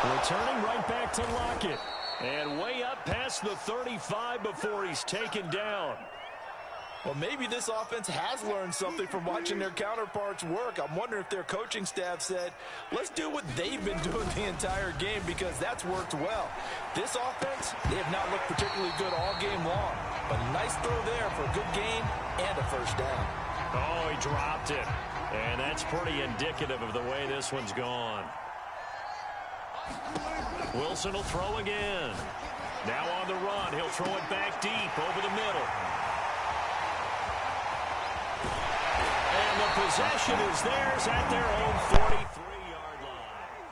Returning right back to Lockett. And way up past the 35 before he's taken down. Well, maybe this offense has learned something from watching their counterparts work. I'm wondering if their coaching staff said, let's do what they've been doing the entire game, because that's worked well. This offense, they have not looked particularly good all game long. But a nice throw there for a good gain and a first down. Oh, he dropped it. And that's pretty indicative of the way this one's gone. Wilson will throw again. Now on the run, he'll throw it back deep over the middle. And the possession is theirs at their own 43-yard line.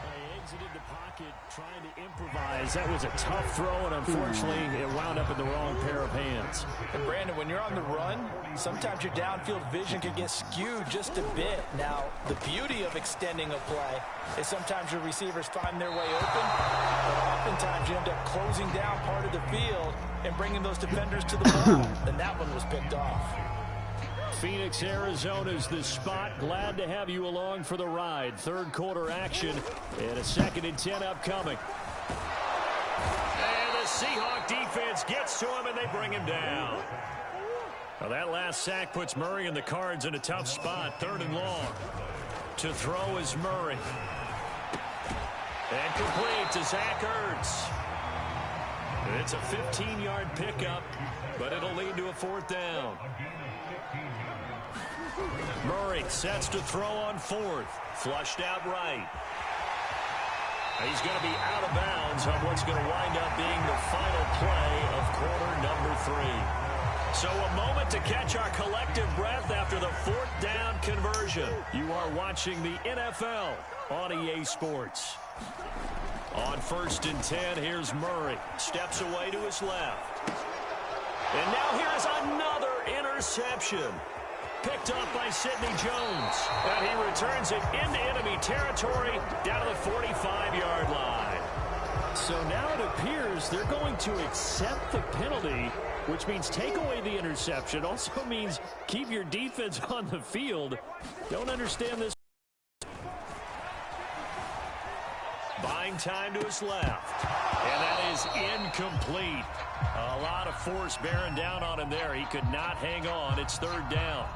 They exited the pocket trying to improvise. That was a tough throw, and unfortunately, it wound up in the wrong pair of hands. And Brandon, when you're on the run, sometimes your downfield vision can get skewed just a bit. Now, the beauty of extending a play is sometimes your receivers find their way open, but oftentimes you end up closing down part of the field and bringing those defenders to the ball, and that one was picked off. Phoenix, Arizona's the spot. Glad to have you along for the ride. Third quarter action and a 2nd and 10 upcoming. And the Seahawk defense gets to him and they bring him down. Now that last sack puts Murray and the Cards in a tough spot. 3rd and long. To throw is Murray. And complete to Zach Ertz. It's a 15-yard pickup, but it'll lead to a 4th down. Murray sets to throw on 4th. Flushed out right. He's going to be out of bounds on what's going to wind up being the final play of quarter number 3. So a moment to catch our collective breath after the 4th down conversion. You are watching the NFL on EA Sports. On 1st and 10, here's Murray. Steps away to his left. And now here's another interception. Picked up by Sidney Jones. And he returns it into enemy territory down to the 45-yard line. So now it appears they're going to accept the penalty, which means take away the interception. Also means keep your defense on the field. Don't understand this. Buying time to his left. And that is incomplete. A lot of force bearing down on him there. He could not hang on. It's 3rd down.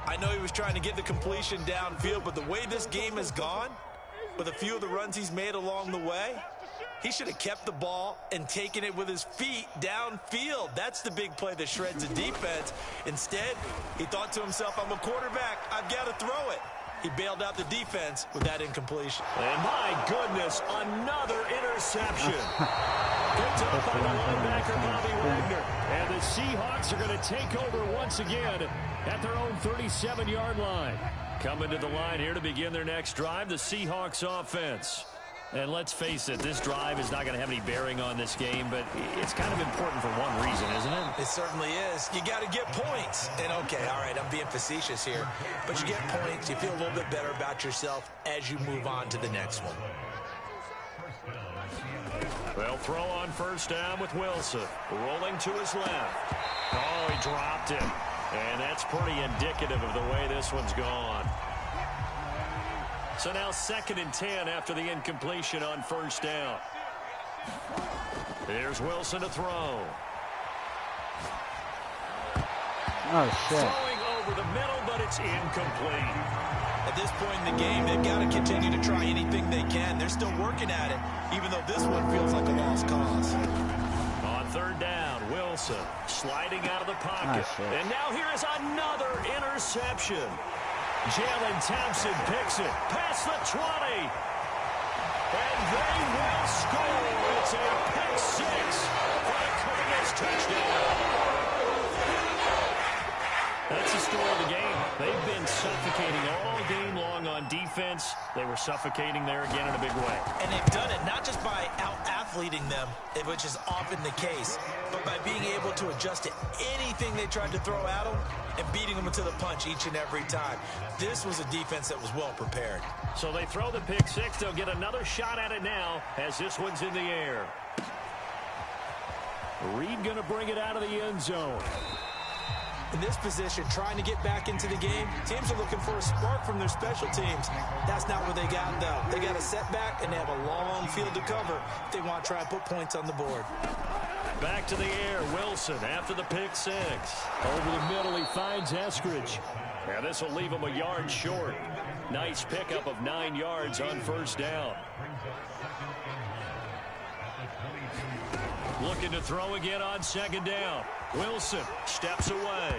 I know he was trying to get the completion downfield, but the way this game has gone, with a few of the runs he's made along the way, he should have kept the ball and taken it with his feet downfield. That's the big play that shreds the defense. Instead, he thought to himself, I'm a quarterback. I've got to throw it. He bailed out the defense with that incompletion. And my goodness, another interception. Picked up by the linebacker, Bobby Wagner. And the Seahawks are going to take over once again at their own 37-yard line. Coming to the line here to begin their next drive, the Seahawks offense. And let's face it, this drive is not going to have any bearing on this game, but it's kind of important for one reason, isn't it? It certainly is. You got to get points. And, okay, all right, I'm being facetious here. But you get points, you feel a little bit better about yourself as you move on to the next one. They'll throw on 1st down with Wilson. Rolling to his left. Oh, he dropped it. And that's pretty indicative of the way this one's gone. So now 2nd and 10 after the incompletion on 1st down. Here's Wilson to throw. Oh, shit. Throwing over the middle, but it's incomplete. At this point in the game, they've got to continue to try anything they can. They're still working at it, even though this one feels like a lost cause. On third down, Wilson sliding out of the pocket. Oh, and now here is another interception. Jalen Thompson picks it past the 20. And they will score. It's a pick six for the Cardinals touchdown. That's the story of the game. They've been suffocating all game long on defense. They were suffocating there again in a big way. And they've done it not just by out-athleting them, which is often the case, but by being able to adjust to anything they tried to throw at them and beating them to the punch each and every time. This was a defense that was well prepared. So they throw the pick six. They'll get another shot at it now as this one's in the air. Reed going to bring it out of the end zone. In this position, trying to get back into the game, teams are looking for a spark from their special teams. That's not what they got, though. They got a setback, and they have a long field to cover if they want to try and put points on the board. Back to the air, Wilson after the pick six. Over the middle, he finds Eskridge. And this will leave him a yard short. Nice pickup of 9 yards on first down. Looking to throw again on second down. Wilson steps away.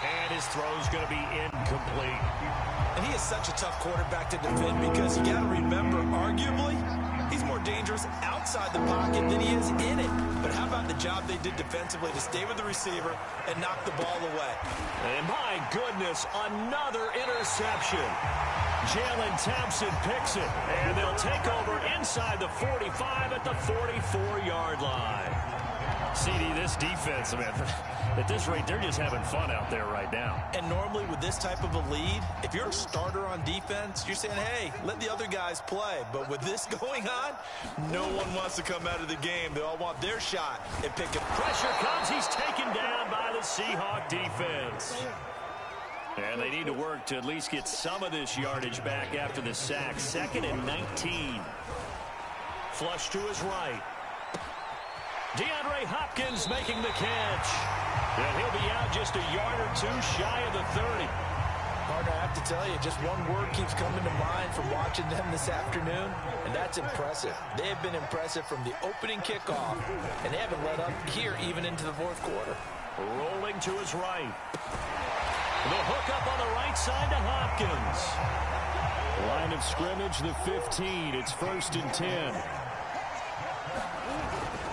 And his throw's going to be incomplete. And he is such a tough quarterback to defend because you got to remember, arguably, he's more dangerous outside the pocket than he is in it. But how about the job they did defensively to stay with the receiver and knock the ball away? And my goodness, another interception. Jalen Thompson picks it, and they'll take over inside the 45 at the 44-yard line. CD, this defense, man, at this rate, they're just having fun out there right now. And normally with this type of a lead, if you're a starter on defense, you're saying, hey, let the other guys play. But with this going on, no one wants to come out of the game. They all want their shot at picking. Pressure comes. He's taken down by the Seahawk defense. And they need to work to at least get some of this yardage back after the sack. 2nd and 19. Flush to his right. DeAndre Hopkins making the catch. And he'll be out just a yard or two shy of the 30. Partner, I have to tell you, just one word keeps coming to mind from watching them this afternoon, and that's impressive. They have been impressive from the opening kickoff, and they haven't let up here even into the fourth quarter. Rolling to his right. The hook up on the right side to Hopkins. Line of scrimmage, the 15. It's 1st and 10.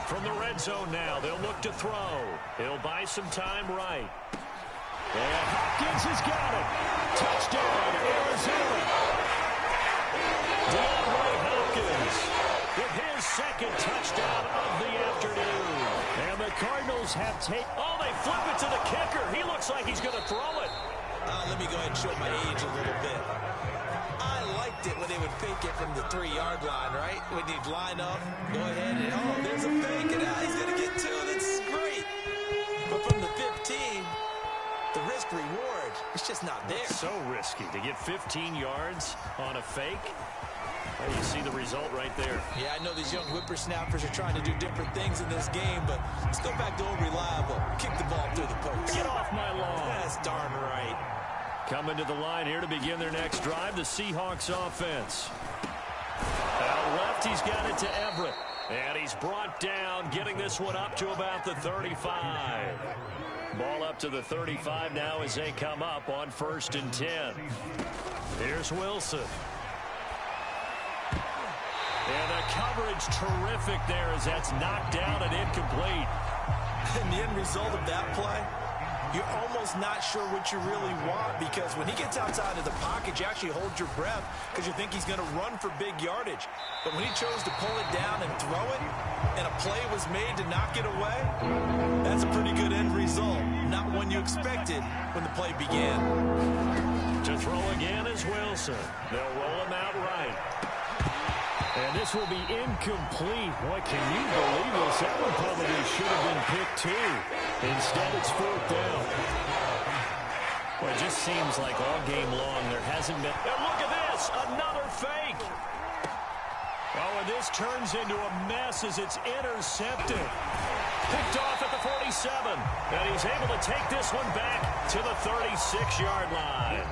From the red zone now, they'll look to throw. He'll buy some time right. And Hopkins has got it. Touchdown, Arizona. DeAndre Hopkins with his 2nd touchdown of the afternoon. And the Cardinals have oh, they flip it to the kicker. He looks like he's going to throw it. Let me go ahead and show my age a little bit. I liked it when they would fake it from the 3-yard line, right? When you'd line up, go ahead and, oh, there's a fake, and now he's going to get 2. That's great. But from the 15, the risk-reward, it's just not there. So risky to get 15 yards on a fake. Well, you see the result right there. Yeah, I know these young whippersnappers are trying to do different things in this game, but let's go back to old reliable. Kick the ball through the post. Get off my lawn. That's darn right. Coming to the line here to begin their next drive, the Seahawks offense. Out left, he's got it to Everett. And he's brought down, getting this one up to about the 35. Ball up to the 35 now as they come up on 1st and 10. Here's Wilson. And the coverage terrific there as that's knocked down and incomplete. And the end result of that play, you're almost not sure what you really want, because when he gets outside of the pocket, you actually hold your breath because you think he's going to run for big yardage. But when he chose to pull it down and throw it, and a play was made to knock it away, that's a pretty good end result. Not one you expected when the play began. To throw again is Wilson. They'll roll him out right. And this will be incomplete. Boy, can you believe this? That one probably should have been picked too. Instead, it's 4th down. Well, it just seems like all game long there hasn't been. And look at this, another fake. Oh, and this turns into a mess as it's intercepted. Picked off at the 47. 37. And he's able to take this one back to the 36-yard line.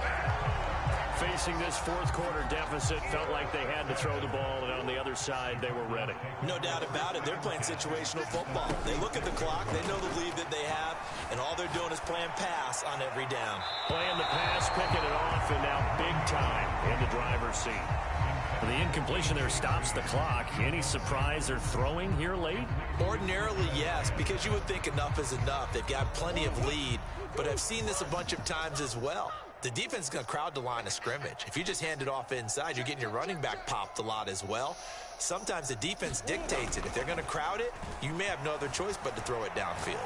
Facing this fourth quarter deficit, felt like they had to throw the ball, and on the other side, they were ready. No doubt about it. They're playing situational football. They look at the clock. They know the lead that they have, and all they're doing is playing pass on every down. Playing the pass, picking it off, and now big time in the driver's seat. The incompletion there stops the clock. Any surprise they're throwing here late? Ordinarily, yes, because you would think enough is enough. They've got plenty of lead, but I've seen this a bunch of times as well. The defense is going to crowd the line of scrimmage. If you just hand it off inside, you're getting your running back popped a lot as well. Sometimes the defense dictates it. If they're going to crowd it, you may have no other choice but to throw it downfield.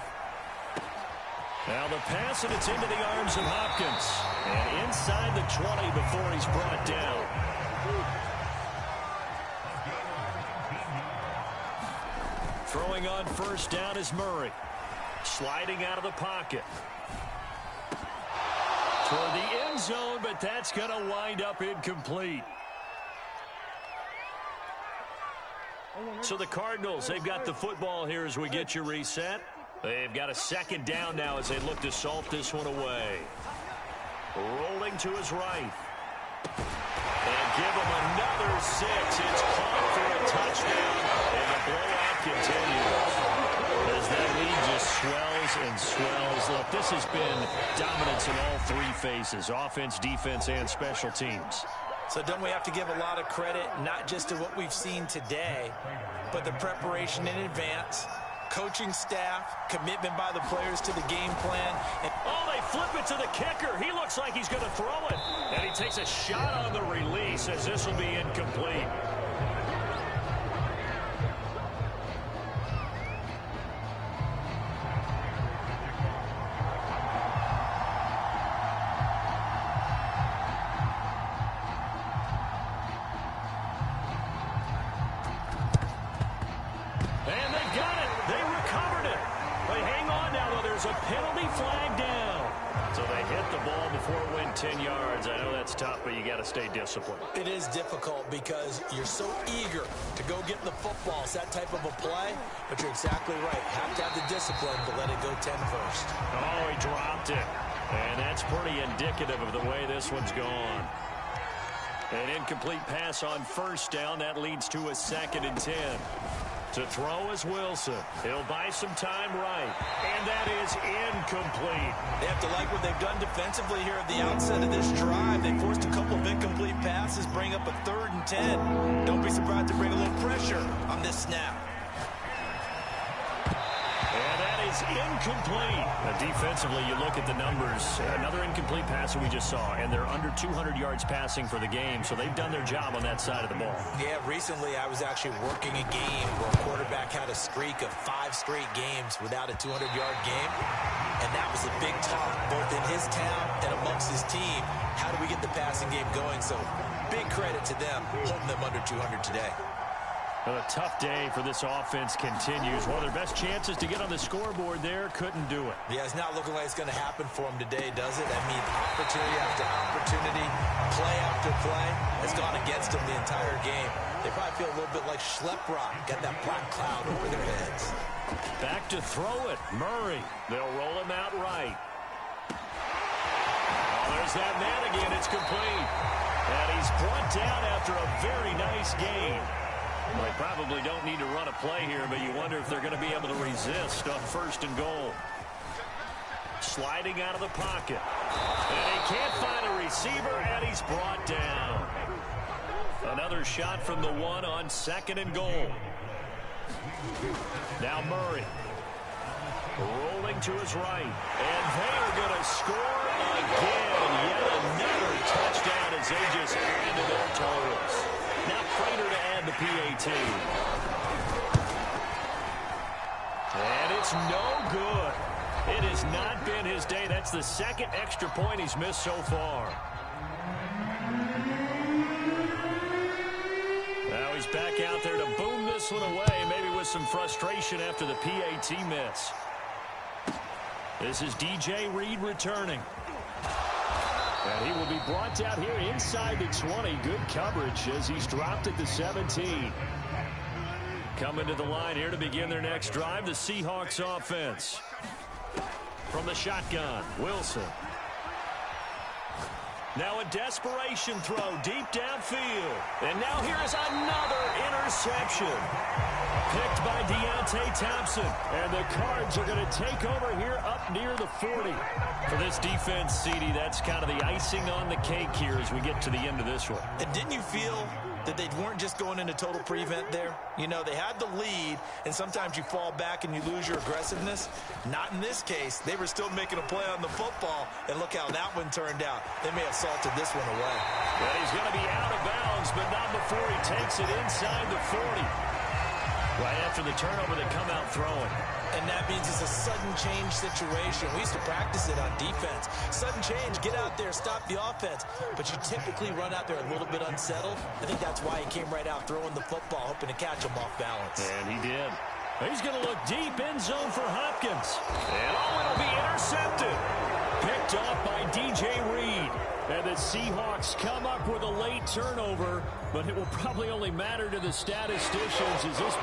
Now the pass, and it's into the arms of Hopkins. And inside the 20 before he's brought down. Throwing on first down is Murray. Sliding out of the pocket. Toward the end zone, but that's going to wind up incomplete. So the Cardinals, they've got the football here as we get you reset. They've got a second down now as they look to salt this one away. Rolling to his right. And give him another 6. It's caught for a touchdown, and the blowout continues. As that lead just swells and swells. Look, this has been dominance in all three phases, offense, defense, and special teams. So don't we have to give a lot of credit, not just to what we've seen today, but the preparation in advance, coaching staff, commitment by the players to the game plan. And oh, they flip it to the kicker. He looks like he's going to throw it. And he takes a shot on the release as this will be incomplete. A penalty flag down. So they hit the ball before it went 10 yards. I know that's tough, but you got to stay disciplined. It is difficult because you're so eager to go get the football. It's that type of a play, but you're exactly right. Have to have the discipline to let it go 10 first. Oh, he dropped it. And that's pretty indicative of the way this one's gone. An incomplete pass on first down. That leads to a 2nd and 10. To throw is Wilson. He'll buy some time right. And that is incomplete. They have to like what they've done defensively here at the outset of this drive. They forced a couple of incomplete passes, bring up a 3rd and 10. Don't be surprised to bring a little pressure on this snap. And that is incomplete. Defensively, you look at the numbers. Another incomplete pass that we just saw, and they're under 200 yards passing for the game, so they've done their job on that side of the ball. Yeah, recently I was actually working a game where a quarterback had a streak of 5 straight games without a 200-yard game, and that was a big talk both in his town and amongst his team. How do we get the passing game going? So big credit to them holding them under 200 today. Well, a tough day for this offense continues. One of their best chances to get on the scoreboard there, couldn't do it. Yeah, it's not looking like it's going to happen for them today, does it? I mean, opportunity after opportunity, play after play has gone against them the entire game. They probably feel a little bit like Schleprock, got that black cloud over their heads. Back to throw it, Murray. They'll roll him out right. Oh, there's that man again. It's complete. And he's brought down after a very nice game. Well, they probably don't need to run a play here, but you wonder if they're going to be able to resist on 1st and goal. Sliding out of the pocket. And he can't find a receiver, and he's brought down. Another shot from the 1 on 2nd and goal. Now Murray. Rolling to his right. And they are going to score again. Yet another touchdown as they just add to their totals. Now Prater to add the PAT. And it's no good. It has not been his day. That's the 2nd extra point he's missed so far. Now he's back out there to boom this one away, maybe with some frustration after the PAT miss. This is DJ Reed returning. And he will be brought down here inside the 20. Good coverage as he's dropped at the 17. Coming to the line here to begin their next drive, the Seahawks offense. From the shotgun, Wilson. Now a desperation throw deep downfield. And now here is another interception. Picked by Deontay Thompson. And the Cards are going to take over here up near the 40. For this defense, CD, that's kind of the icing on the cake here as we get to the end of this one. And didn't you feel that they weren't just going into total prevent there? You know, they had the lead, and sometimes you fall back and you lose your aggressiveness. Not in this case. They were still making a play on the football, and look how that one turned out. They may have salted this one away. But he's going to be out of bounds, but not before he takes it inside the 40. Right after the turnover, they come out throwing. And that means it's a sudden change situation. We used to practice it on defense. Sudden change, get out there, stop the offense. But you typically run out there a little bit unsettled. I think that's why he came right out throwing the football, hoping to catch him off balance. And he did. He's going to look deep end zone for Hopkins. And it'll be intercepted. Picked off by DJ Reed. And the Seahawks come up with a late turnover, but it will probably only matter to the statisticians as this